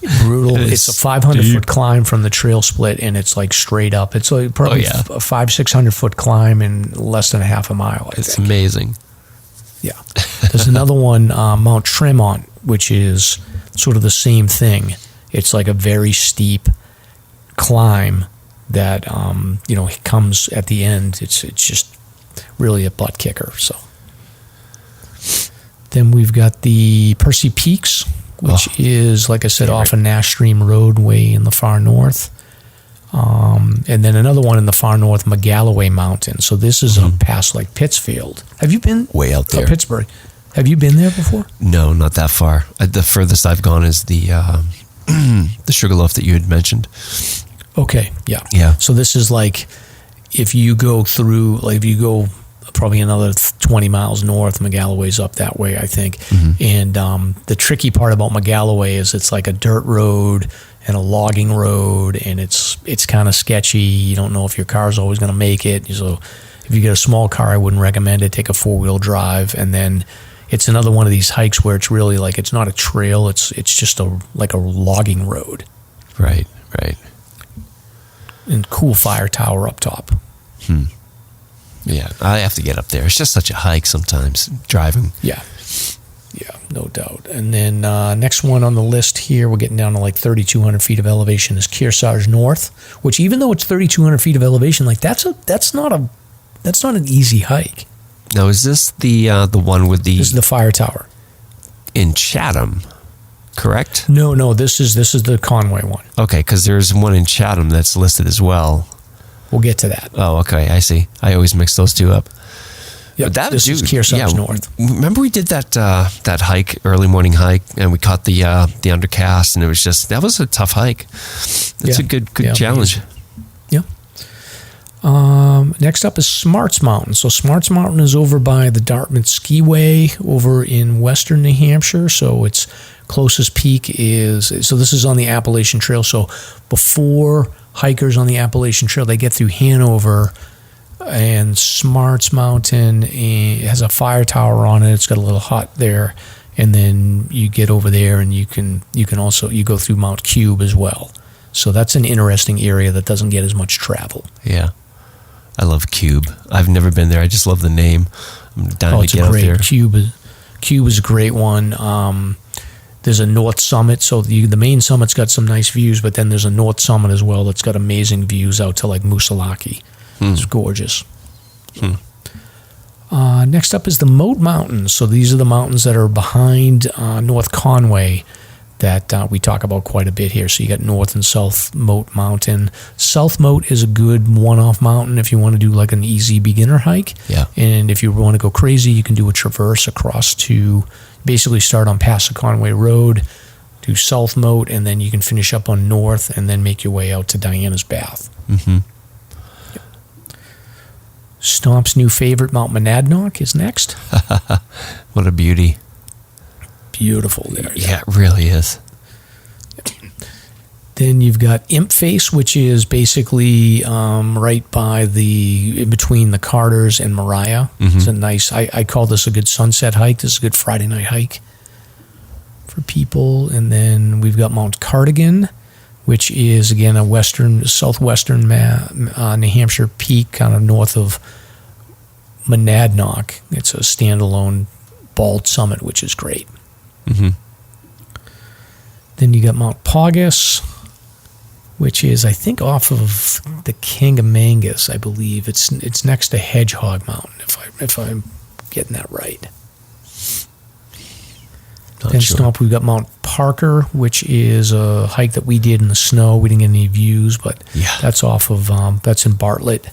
Speaker 2: It's a 500-foot climb from the trail split, and it's like straight up. It's like probably a 500-600-foot climb in less than a half a mile.
Speaker 3: It's amazing.
Speaker 2: Yeah. There's another one, Mount Tremont, which is sort of the same thing. It's like a very steep climb that comes at the end. It's just really a butt kicker. So. Then we've got the Percy Peaks, which is, like I said, off a Nash Stream Road way in the far north. And then another one in the far north, McGalloway Mountain. So this is a pass like Pittsfield. Have you been?
Speaker 3: Way out there.
Speaker 2: Pittsburgh. Have you been there before?
Speaker 3: No, not that far. The furthest I've gone is the Sugarloaf that you had mentioned.
Speaker 2: Okay, yeah.
Speaker 3: Yeah.
Speaker 2: So this is like if you go probably another 20 miles north, McGalloway's up that way, I think. And the tricky part about McGalloway is it's like a dirt road and a logging road, and it's kind of sketchy. You don't know if your car's always going to make it. So if you get a small car, I wouldn't recommend it. Take a four-wheel drive. And then it's another one of these hikes where it's really like it's not a trail. It's just like a logging road.
Speaker 3: Right.
Speaker 2: And cool fire tower up top.
Speaker 3: Yeah, I have to get up there. It's just such a hike sometimes, driving.
Speaker 2: Yeah, no doubt. And then next one on the list here, we're getting down to like 3,200 feet of elevation, is Kearsarge North, which even though it's 3,200 feet of elevation, like that's not an easy hike.
Speaker 3: Now, is this the one with the...
Speaker 2: This is the fire tower.
Speaker 3: In Chatham, correct?
Speaker 2: No, this is the Conway one.
Speaker 3: Okay, because there's one in Chatham that's listed as well.
Speaker 2: We'll get to that.
Speaker 3: Oh, okay, I see. I always mix those two up.
Speaker 2: Yeah, this is Kearsarge North.
Speaker 3: Remember we did that hike, early morning hike, and we caught the undercast, and that was a tough hike. That's a good challenge.
Speaker 2: Yeah. Next up is Smarts Mountain. So Smarts Mountain is over by the Dartmouth Skiway over in western New Hampshire. So its closest peak so this is on the Appalachian Trail. So before hikers on the Appalachian Trail, they get through Hanover, and Smarts Mountain has a fire tower on it. It's got a little hut there, and then you get over there, and you can also go through Mount Cube as well. So that's an interesting area that doesn't get as much travel.
Speaker 3: Yeah, I love Cube. I've never been there. I just love the name. I'm dying to get out there.
Speaker 2: Cube is a great one. There's a north summit, so the main summit's got some nice views, but then there's a north summit as well that's got amazing views out to like Moosilauke. It's gorgeous. Next up is the Moat Mountains. So these are the mountains that are behind North Conway. that we talk about quite a bit here. So you got North and South Moat Mountain. South Moat is a good one-off mountain if you want to do like an easy beginner hike.
Speaker 3: Yeah.
Speaker 2: And if you want to go crazy, you can do a traverse across to basically start on Passaconaway Road, do South Moat, and then you can finish up on North and then make your way out to Diana's Bath.
Speaker 3: Mm-hmm.
Speaker 2: Yep. Stomp's new favorite, Mount Monadnock, is next.
Speaker 3: What a beauty.
Speaker 2: Beautiful there.
Speaker 3: Yeah, it really is.
Speaker 2: Then you've got Imp Face, which is basically right by in between the Carters and Mariah.
Speaker 3: Mm-hmm.
Speaker 2: It's a nice, I call this a good sunset hike. This is a good Friday night hike for people. And then we've got Mount Cardigan, which is, again, a southwestern New Hampshire peak, kind of north of Monadnock. It's a standalone bald summit, which is great.
Speaker 3: Mm-hmm.
Speaker 2: Then you got Mount Paugus, which is, I think, off of the Kangamangas, I believe. It's next to Hedgehog Mountain, if I'm getting that right. Then Stomp, we've got Mount Parker, which is a hike that we did in the snow. We didn't get any views, but that's off of that's in Bartlett.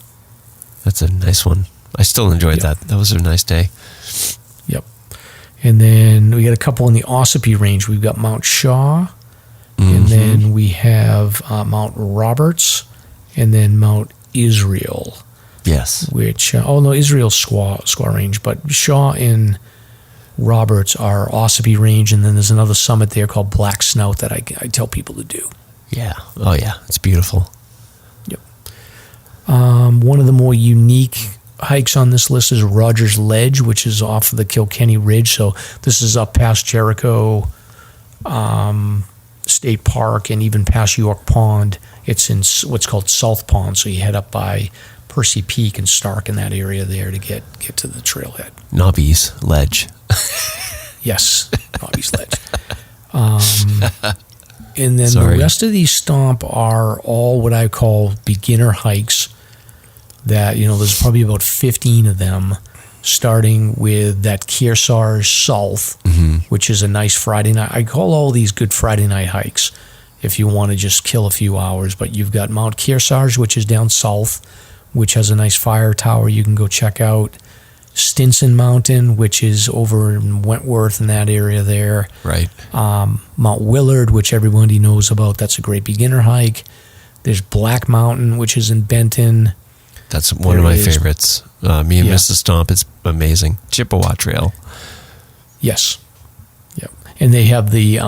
Speaker 3: That's a nice one. I still enjoyed that. That was a nice day.
Speaker 2: Yep. And then we got a couple in the Ossipee Range. We've got Mount Shaw, and then we have Mount Roberts, and then Mount Israel.
Speaker 3: Yes.
Speaker 2: Which, Israel's Squaw Range, but Shaw and Roberts are Ossipee Range, and then there's another summit there called Black Snout that I tell people to do.
Speaker 3: Yeah. Oh, yeah. It's beautiful.
Speaker 2: Yep. One of the more unique hikes on this list is Rogers Ledge, which is off of the Kilkenny Ridge. So this is up past Jericho State Park and even past York Pond. It's in what's called South Pond, so you head up by Percy Peak and Stark in that area there to get to the trailhead.
Speaker 3: Nobby's Ledge.
Speaker 2: Yes, Nobby's Ledge. And then the rest of these Stomp are all what I call beginner hikes that, there's probably about 15 of them, starting with that Kearsarge South, which is a nice Friday night. I call all these good Friday night hikes if you want to just kill a few hours. But you've got Mount Kearsarge, which is down south, which has a nice fire tower you can go check out. Stinson Mountain, which is over in Wentworth in that area there.
Speaker 3: Right.
Speaker 2: Mount Willard, which everybody knows about. That's a great beginner hike. There's Black Mountain, which is in Benton.
Speaker 3: That's one of my favorites. Me and Mrs. Stomp, it's amazing. Chippewa Trail.
Speaker 2: Yes. Yep. And they have the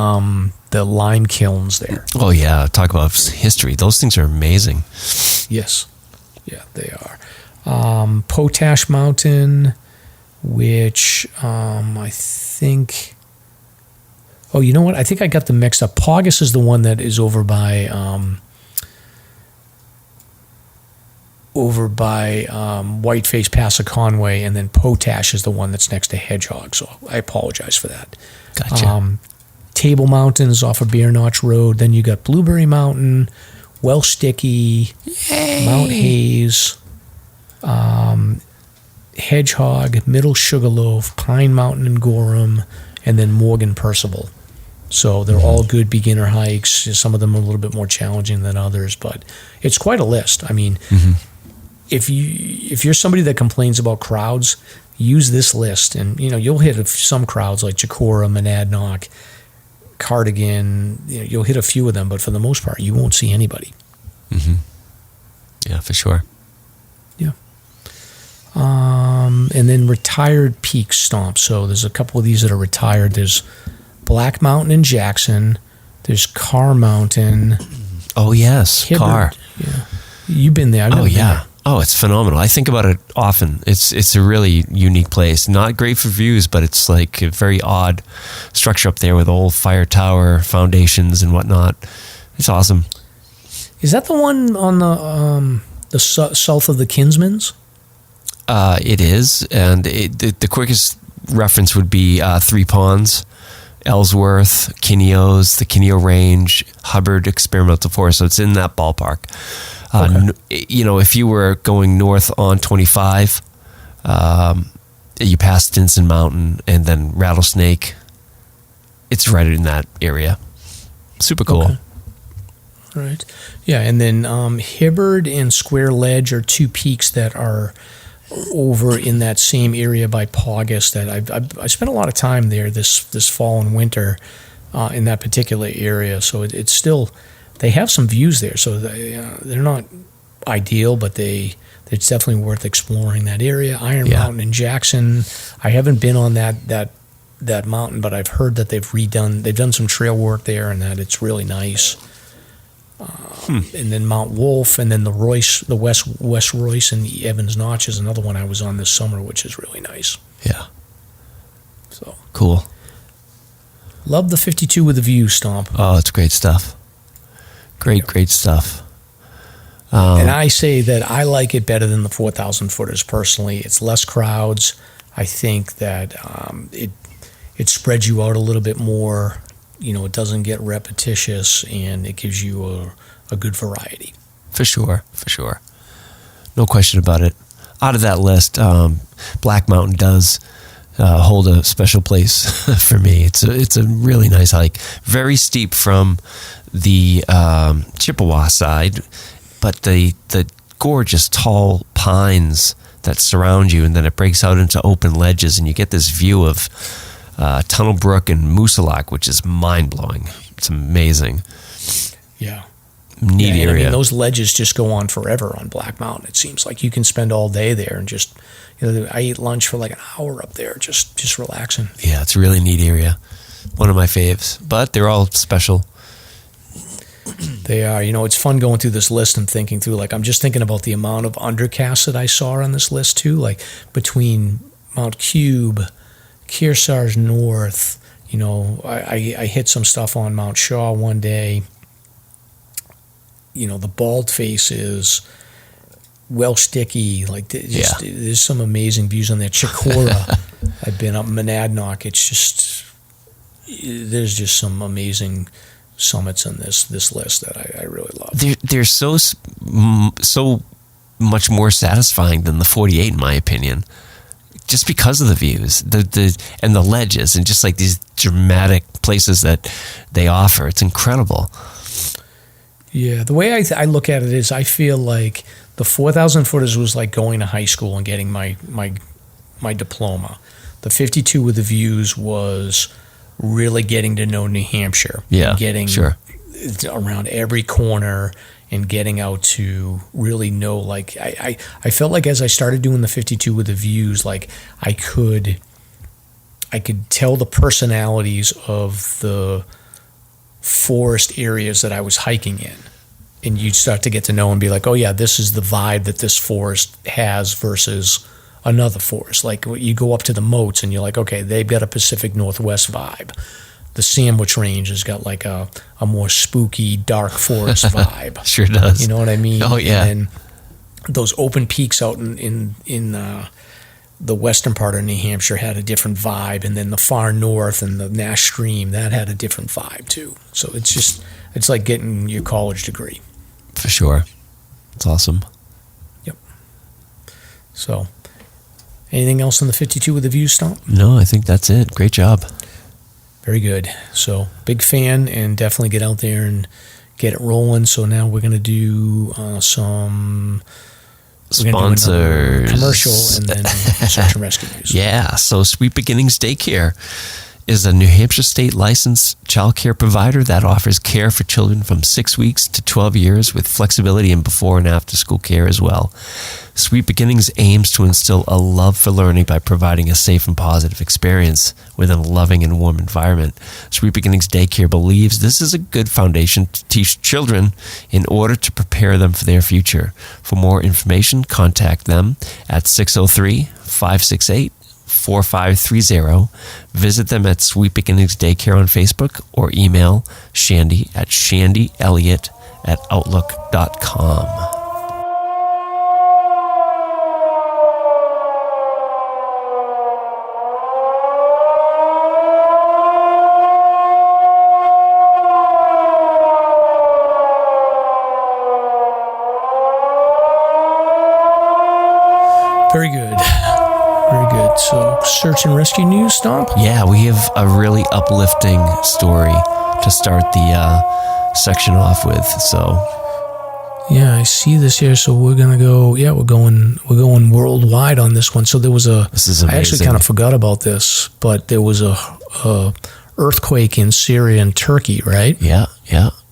Speaker 2: lime kilns there.
Speaker 3: Oh, yeah. Talk about history. Those things are amazing.
Speaker 2: Yes. Yeah, they are. Potash Mountain, which I think... Oh, you know what? I think I got them mixed up. Paugus is the one that is over by Whiteface, Passaconaway, and then Potash is the one that's next to Hedgehog. So I apologize for that.
Speaker 3: Gotcha.
Speaker 2: Table Mountain is off of Bear Notch Road. Then you got Blueberry Mountain, Welsh Sticky, Mount Hayes, Hedgehog, Middle Sugarloaf, Pine Mountain and Gorham, and then Morgan Percival. So they're all good beginner hikes. Some of them are a little bit more challenging than others, but it's quite a list. I mean, if you're somebody that complains about crowds, use this list, and you'll hit some crowds like Chicora, Monadnock, Cardigan. You'll hit a few of them, but for the most part, you won't see anybody.
Speaker 3: Yeah, for sure.
Speaker 2: Yeah. And then retired peak Stomp. So there's a couple of these that are retired. There's Black Mountain in Jackson. There's Carr Mountain.
Speaker 3: Oh, yes.
Speaker 2: Hibbard.
Speaker 3: Carr.
Speaker 2: Yeah. You've been there. I've never been there.
Speaker 3: Oh, it's phenomenal. I think about it often. It's a really unique place. Not great for views, but it's like a very odd structure up there with old fire tower foundations and whatnot. It's awesome.
Speaker 2: Is that the one on the south of the Kinsmans?
Speaker 3: It is, and the quickest reference would be Three Ponds, Ellsworth, Kinneos, the Kinneo Range, Hubbard Experimental Forest. So it's in that ballpark. Okay. If you were going north on 25, you pass Stinson Mountain and then Rattlesnake. It's right in that area. Super cool.
Speaker 2: Okay. All right. Yeah, and then Hibbard and Square Ledge are two peaks that are over in that same area by Paugus that I spent a lot of time there this fall and winter in that particular area. So it's still, they have some views there. So they're not ideal, but it's definitely worth exploring that area. Iron Mountain in Jackson. I haven't been on that mountain, but I've heard that they've done some trail work there and that it's really nice. And then Mount Wolf, and then the West Royce and the Evans Notch is another one I was on this summer, which is really nice.
Speaker 3: Yeah.
Speaker 2: So
Speaker 3: cool.
Speaker 2: Love the 52 with a view, Stomp.
Speaker 3: Oh, it's great stuff. Great stuff.
Speaker 2: And I say that I like it better than the 4,000 footers personally. It's less crowds. I think that it spreads you out a little bit more. It doesn't get repetitious, and it gives you a good variety. For sure.
Speaker 3: No question about it. Out of that list, Black Mountain does hold a special place for me. It's a really nice hike. Very steep from the Chippewa side, but the gorgeous tall pines that surround you, and then it breaks out into open ledges, and you get this view of Tunnel Brook and Moosilauke, which is mind-blowing. It's amazing.
Speaker 2: Yeah.
Speaker 3: Neat area.
Speaker 2: I mean, those ledges just go on forever on Black Mountain. It seems like you can spend all day there and just, I eat lunch for like an hour up there, just relaxing.
Speaker 3: Yeah, it's a really neat area. One of my faves, but they're all special.
Speaker 2: They are. It's fun going through this list and thinking through, like, I'm just thinking about the amount of undercasts that I saw on this list too, like between Mount Cube, Kearsarge North, I hit some stuff on Mount Shaw one day. The Bald Faces, Welsh Dickey, there's some amazing views on there. Chicora, I've been up Monadnock. There's just some amazing summits in this list that I really love.
Speaker 3: They're so much more satisfying than the 48, in my opinion. Just because of the views, and the ledges, and just like these dramatic places that they offer. It's incredible.
Speaker 2: Yeah, the way I look at it is, I feel like the 4,000 footers was like going to high school and getting my diploma. The 52 with the views was really getting to know New Hampshire.
Speaker 3: Yeah,
Speaker 2: getting around every corner and getting out to really know, like, I felt like as I started doing the 52 with the views, like I could tell the personalities of the forest areas that I was hiking in. And you'd start to get to know and be like, oh yeah, this is the vibe that this forest has versus another forest. Like, you go up to the moats and you're like, okay, they've got a Pacific Northwest vibe. The Sandwich Range has got like a more spooky, dark forest vibe.
Speaker 3: Sure does.
Speaker 2: You know what I mean?
Speaker 3: Oh, yeah.
Speaker 2: And then those open peaks out in the western part of New Hampshire had a different vibe. And then the far north and the Nash Stream, that had a different vibe too. So it's like getting your college degree.
Speaker 3: For sure. It's awesome.
Speaker 2: Yep. So, anything else on the 52 with the view, Stomp?
Speaker 3: No, I think that's it. Great job.
Speaker 2: Very good. So, big fan, and definitely get out there and get it rolling. So now we're going to do some
Speaker 3: sponsors,
Speaker 2: commercial, and then search and rescue news.
Speaker 3: Yeah. So Sweet Beginnings Daycare is a New Hampshire state licensed child care provider that offers care for children from 6 weeks to 12 years with flexibility in before and after school care as well. Sweet Beginnings aims to instill a love for learning by providing a safe and positive experience within a loving and warm environment. Sweet Beginnings Daycare believes this is a good foundation to teach children in order to prepare them for their future. For more information, contact them at 603-568-4530. Visit them at Sweet Beginnings Daycare on Facebook or email Shandy at shandyelliott@outlook.com.
Speaker 2: Very good. Very good. So, search and rescue news, Stomp?
Speaker 3: Yeah, we have a really uplifting story to start the section off with. So,
Speaker 2: yeah, I see this here. So we're gonna go. Yeah, we're going worldwide on this one. So there was
Speaker 3: this is amazing.
Speaker 2: I actually kind of forgot about this, but there was a earthquake in Syria and Turkey, right?
Speaker 3: Yeah.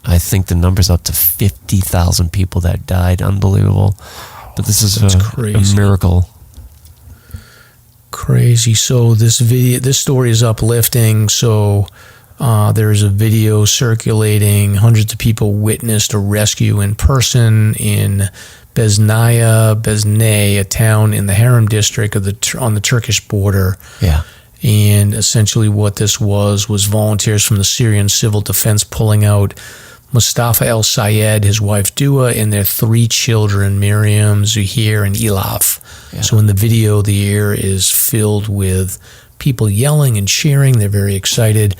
Speaker 3: I think the number's up to 50,000 people that died. Unbelievable. But this is a miracle.
Speaker 2: Crazy. So this story is uplifting. So there is a video circulating. Hundreds of people witnessed a rescue in person in Besnay, a town in the Harem district on the Turkish border.
Speaker 3: Yeah.
Speaker 2: And essentially what this was volunteers from the Syrian Civil Defense pulling out Mustafa El-Sayed, his wife Dua, and their 3 children, Miriam, Zuhair, and Elaf. Yeah. So in the video, the air is filled with people yelling and cheering. They're very excited.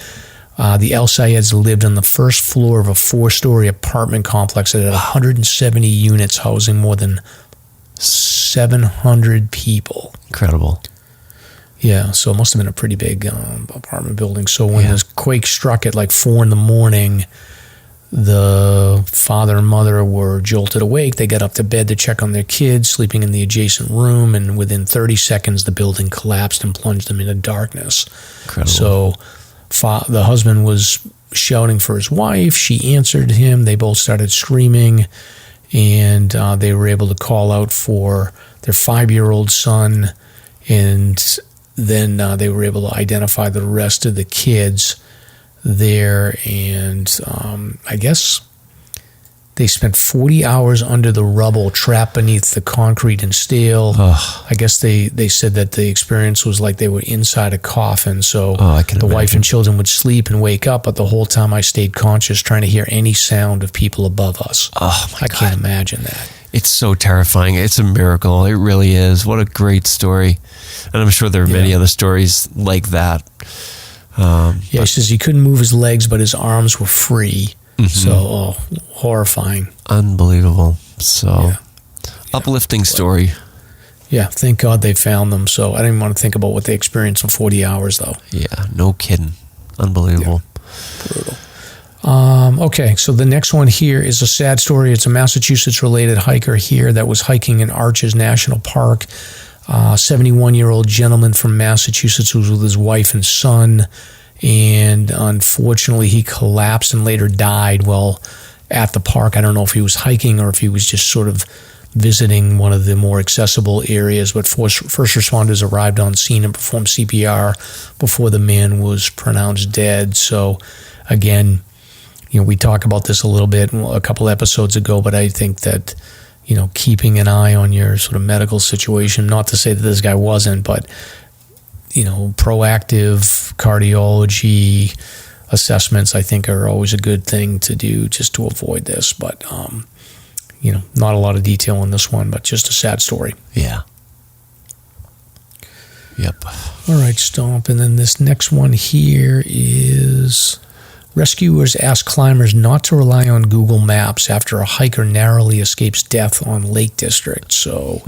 Speaker 2: The El-Sayeds lived on the first floor of a 4-story apartment complex that had 170 units housing more than 700 people.
Speaker 3: Incredible.
Speaker 2: Yeah, so it must have been a pretty big apartment building. So when this quake struck at like 4 a.m, the father and mother were jolted awake. They got up to bed to check on their kids sleeping in the adjacent room, and within 30 seconds, the building collapsed and plunged them into darkness.
Speaker 3: Incredible.
Speaker 2: So the husband was shouting for his wife. She answered him. They both started screaming, and they were able to call out for their 5-year-old son, and then they were able to identify the rest of the kids there, and I guess they spent 40 hours under the rubble, trapped beneath the concrete and steel. I guess they said that the experience was like they were inside a coffin. So the wife and children would sleep and wake up, but the whole time I stayed conscious, trying to hear any sound of people above us.
Speaker 3: Oh my God.
Speaker 2: I can't imagine that.
Speaker 3: It's so terrifying. It's a miracle. It really is. What a great story. And I'm sure there are many other stories like that.
Speaker 2: He says he couldn't move his legs, but his arms were free. Mm-hmm. So, horrifying.
Speaker 3: Unbelievable. So, uplifting story.
Speaker 2: Yeah, thank God they found them. So, I didn't want to think about what they experienced in 40 hours, though.
Speaker 3: Yeah, no kidding. Unbelievable.
Speaker 2: Yeah. Brutal. Okay, so the next one here is a sad story. It's a Massachusetts-related hiker here that was hiking in Arches National Park. 71-year-old gentleman from Massachusetts who was with his wife and son, and unfortunately he collapsed and later died while at the park. I don't know if he was hiking or if he was just sort of visiting one of the more accessible areas, but first responders arrived on scene and performed CPR before the man was pronounced dead. So again, we talked about this a little bit a couple episodes ago, but I think that keeping an eye on your sort of medical situation, not to say that this guy wasn't, but, proactive cardiology assessments, I think, are always a good thing to do just to avoid this. But, not a lot of detail on this one, but just a sad story.
Speaker 3: Yeah. Yep.
Speaker 2: All right, Stomp. And then this next one here is... Rescuers ask climbers not to rely on Google Maps after a hiker narrowly escapes death on Lake District. So,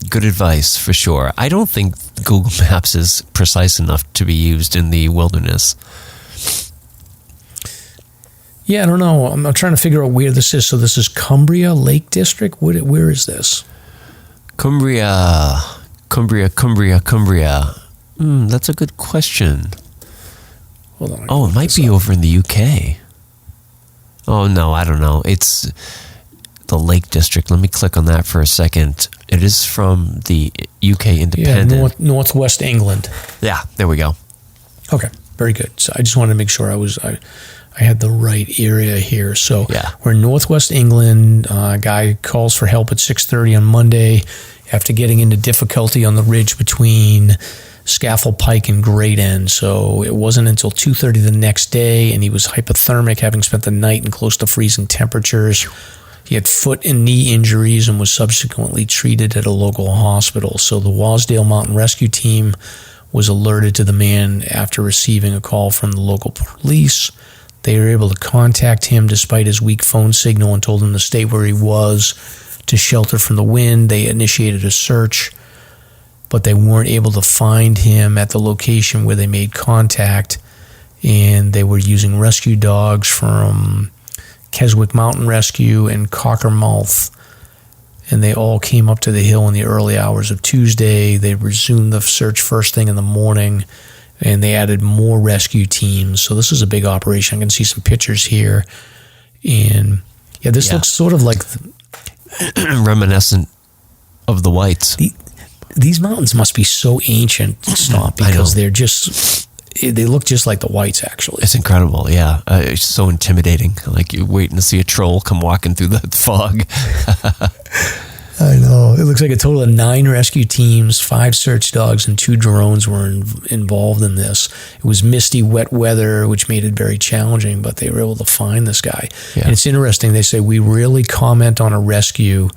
Speaker 3: good advice for sure. I don't think Google Maps is precise enough to be used in the wilderness.
Speaker 2: Yeah, I don't know. I'm trying to figure out where this is. So this is Cumbria Lake District? Where is this?
Speaker 3: Cumbria. That's a good question.
Speaker 2: Hold on,
Speaker 3: it might be over in the UK. Oh, no, I don't know. It's the Lake District. Let me click on that for a second. It is from the UK Independent.
Speaker 2: Yeah, northwest England.
Speaker 3: Yeah, there we go.
Speaker 2: Okay, very good. So I just wanted to make sure I had the right area here. So we're in northwest England. A guy calls for help at 6:30 on Monday after getting into difficulty on the ridge between Scaffold Pike and Great End. So it wasn't until 2:30 the next day, and he was hypothermic, having spent the night in close to freezing temperatures. He had foot and knee injuries and was subsequently treated at a local hospital. So the Wasdale Mountain Rescue Team was alerted to the man after receiving a call from the local police. They were able to contact him despite his weak phone signal and told him to stay where he was to shelter from the wind. They initiated a search. but they weren't able to find him at the location where they made contact, and they were using rescue dogs from Keswick Mountain Rescue and Cockermouth, and they all came up to the hill in the early hours of Tuesday. They resumed the search first thing in the morning, and they added more rescue teams. So this is a big operation. I can see some pictures here, and this looks sort of like
Speaker 3: reminiscent of the Whites.
Speaker 2: These mountains must be so ancient, Stomp, because they look just like the Whites, actually.
Speaker 3: It's incredible, yeah. It's so intimidating. Like you're waiting to see a troll come walking through the fog.
Speaker 2: I know. It looks like a total of 9 rescue teams, 5 search dogs, and 2 drones were involved in this. It was misty, wet weather, which made it very challenging, but they were able to find this guy. Yeah. And it's interesting. They say, we rarely comment on a rescue,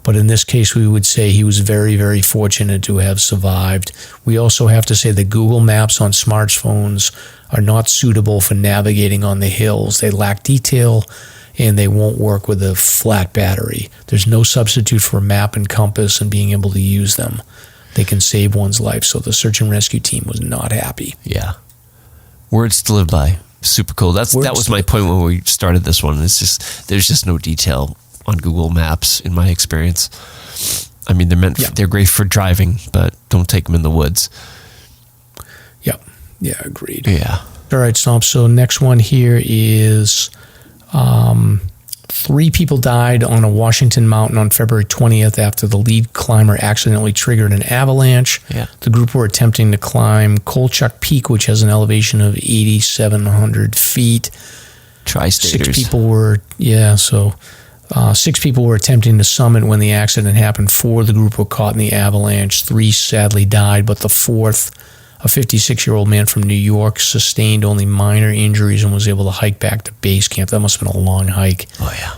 Speaker 2: but in this case, we would say he was very, very fortunate to have survived. We also have to say that Google Maps on smartphones are not suitable for navigating on the hills. They lack detail, and they won't work with a flat battery. There's no substitute for a map and compass and being able to use them. They can save one's life. So the search and rescue team was not happy.
Speaker 3: Yeah. Words to live by. Super cool. That was my point when we started this one. There's just no detail on Google Maps in my experience. I mean, they're great for driving, but don't take them in the woods.
Speaker 2: Yeah. Yeah, agreed.
Speaker 3: Yeah.
Speaker 2: All right, Stomp. So next one here is 3 people died on a Washington mountain on February 20th after the lead climber accidentally triggered an avalanche.
Speaker 3: Yeah.
Speaker 2: The group were attempting to climb Kolchak Peak, which has an elevation of 8,700 feet.
Speaker 3: Tri-staters.
Speaker 2: 6 people were attempting to summit when the accident happened. 4 of the group were caught in the avalanche. 3 sadly died, but the 4th, a 56-year-old man from New York, sustained only minor injuries and was able to hike back to base camp. That must have been a long hike.
Speaker 3: Oh, yeah.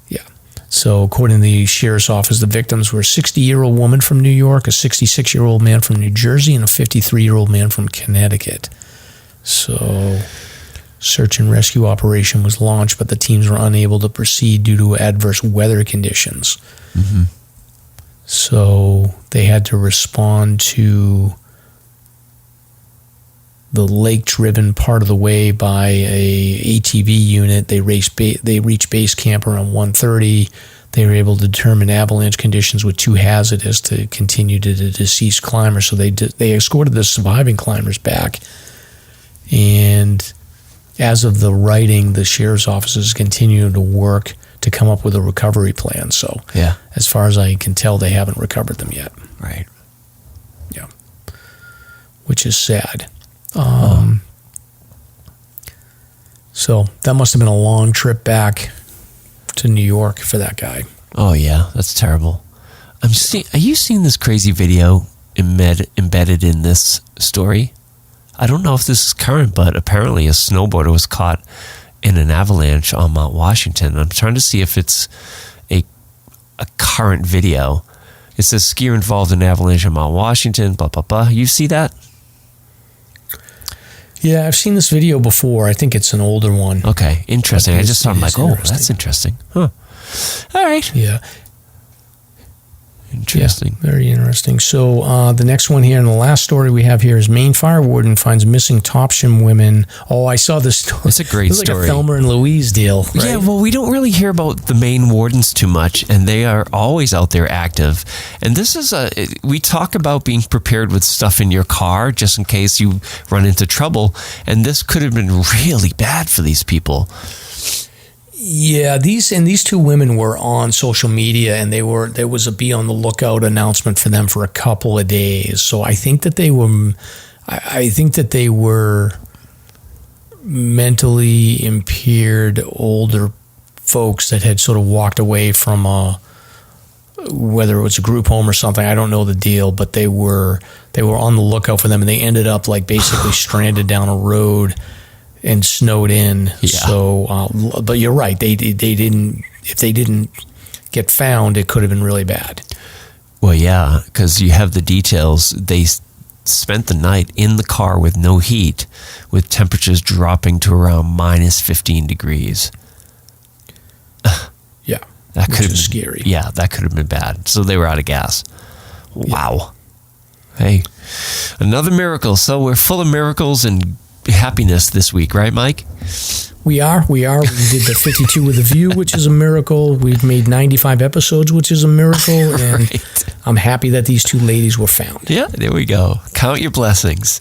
Speaker 2: Yeah. So according to the sheriff's office, the victims were a 60-year-old woman from New York, a 66-year-old man from New Jersey, and a 53-year-old man from Connecticut. So search and rescue operation was launched, but the teams were unable to proceed due to adverse weather conditions.
Speaker 3: Mm-hmm.
Speaker 2: So they had to respond to the lake-driven part of the way by a ATV unit. They reached base camp around 1:30. They were able to determine avalanche conditions were too hazardous to continue to the deceased climbers, so they escorted the surviving climbers back. And as of the writing, the sheriff's office is continuing to work to come up with a recovery plan. So as far as I can tell, they haven't recovered them yet.
Speaker 3: Right.
Speaker 2: Yeah. Which is sad. So that must have been a long trip back to New York for that guy.
Speaker 3: Oh yeah, that's terrible. Are you seeing this crazy video embedded in this story? I don't know if this is current, but apparently a snowboarder was caught in an avalanche on Mount Washington. I'm trying to see if it's a current video. It says skier involved in avalanche on Mount Washington, blah, blah, blah. You see that?
Speaker 2: Yeah, I've seen this video before. I think it's an older one.
Speaker 3: Okay, interesting. I just saw it like, that's interesting. Huh. All right.
Speaker 2: Yeah.
Speaker 3: Interesting.
Speaker 2: Yeah, very interesting. So the next one here, and the last story we have here is Maine fire warden finds missing Topsham women. Oh, I saw this story.
Speaker 3: It's a great story.
Speaker 2: It's like a Thelma and Louise deal, right?
Speaker 3: Yeah, well, we don't really hear about the Maine wardens too much, and they are always out there active. And this is we talk about being prepared with stuff in your car just in case you run into trouble, and this could have been really bad for these people.
Speaker 2: Yeah, these 2 women were on social media, and there was a be on the lookout announcement for them for a couple of days. So I think that they were mentally impaired older folks that had sort of walked away from whether it was a group home or something. I don't know the deal, but they were on the lookout for them, and they ended up like basically stranded down a road and snowed in. Yeah. So, but you're right. They didn't. If they didn't get found, it could have been really bad.
Speaker 3: Well, yeah, because you have the details. They spent the night in the car with no heat, with temperatures dropping to around minus 15 degrees.
Speaker 2: Yeah,
Speaker 3: that could have been
Speaker 2: scary.
Speaker 3: Yeah, that could have been bad. So they were out of gas. Wow. Hey, another miracle. So we're full of miracles and happiness this week, right, Mike?
Speaker 2: We are. We did the 52 with a view, which is a miracle. We've made 95 episodes, which is a miracle. And
Speaker 3: Right.
Speaker 2: I'm happy that these two ladies were found.
Speaker 3: Yeah, there we go. Count your blessings.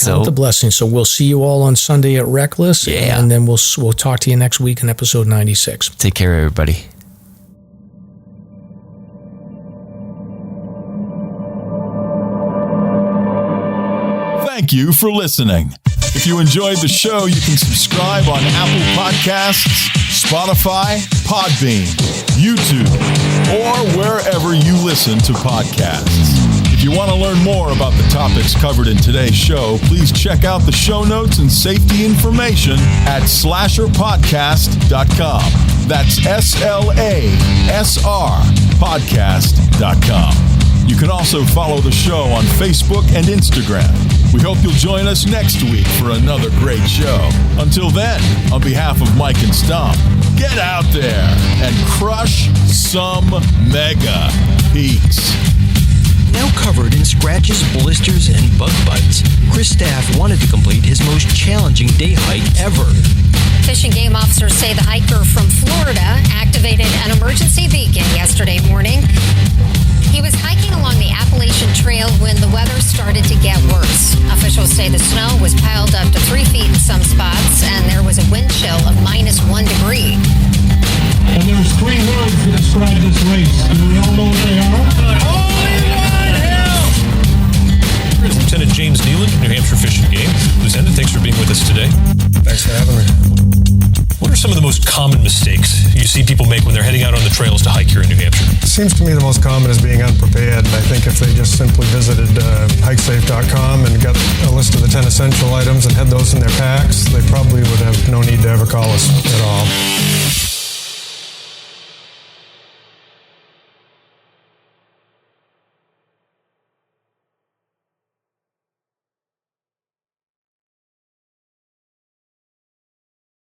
Speaker 2: Count the blessings. So we'll see you all on Sunday at Reckless.
Speaker 3: Yeah.
Speaker 2: And then we'll talk to you next week in episode 96.
Speaker 3: Take care, everybody.
Speaker 1: Thank you for listening. If you enjoyed the show, you can subscribe on Apple Podcasts, Spotify, Podbean, YouTube, or wherever you listen to podcasts. If you want to learn more about the topics covered in today's show, please check out the show notes and safety information at SLASRPodcast.com. That's SLASR podcast.com. You can also follow the show on Facebook and Instagram. We hope you'll join us next week for another great show. Until then, on behalf of Mike and Stomp, get out there and crush some mega peaks.
Speaker 4: Now covered in scratches, blisters, and bug bites, Chris Staff wanted to complete his most challenging day hike ever.
Speaker 5: Fish and Game officers say the hiker from Florida activated an emergency beacon yesterday morning. He was hiking along the Appalachian Trail when the weather started to get worse. Officials say the snow was piled up to 3 feet in some spots, and there was a wind chill of -1 degree.
Speaker 6: And there's 3 words to describe this race. Do we all know what they are?
Speaker 7: Lieutenant James Nealon, New Hampshire Fish and Game. Lieutenant, thanks for being with us today.
Speaker 6: Thanks for having me.
Speaker 7: What are some of the most common mistakes you see people make when they're heading out on the trails to hike here in New Hampshire?
Speaker 6: It seems to me the most common is being unprepared. And I think if they just simply visited hikesafe.com and got a list of the 10 essential items and had those in their packs, they probably would have no need to ever call us at all.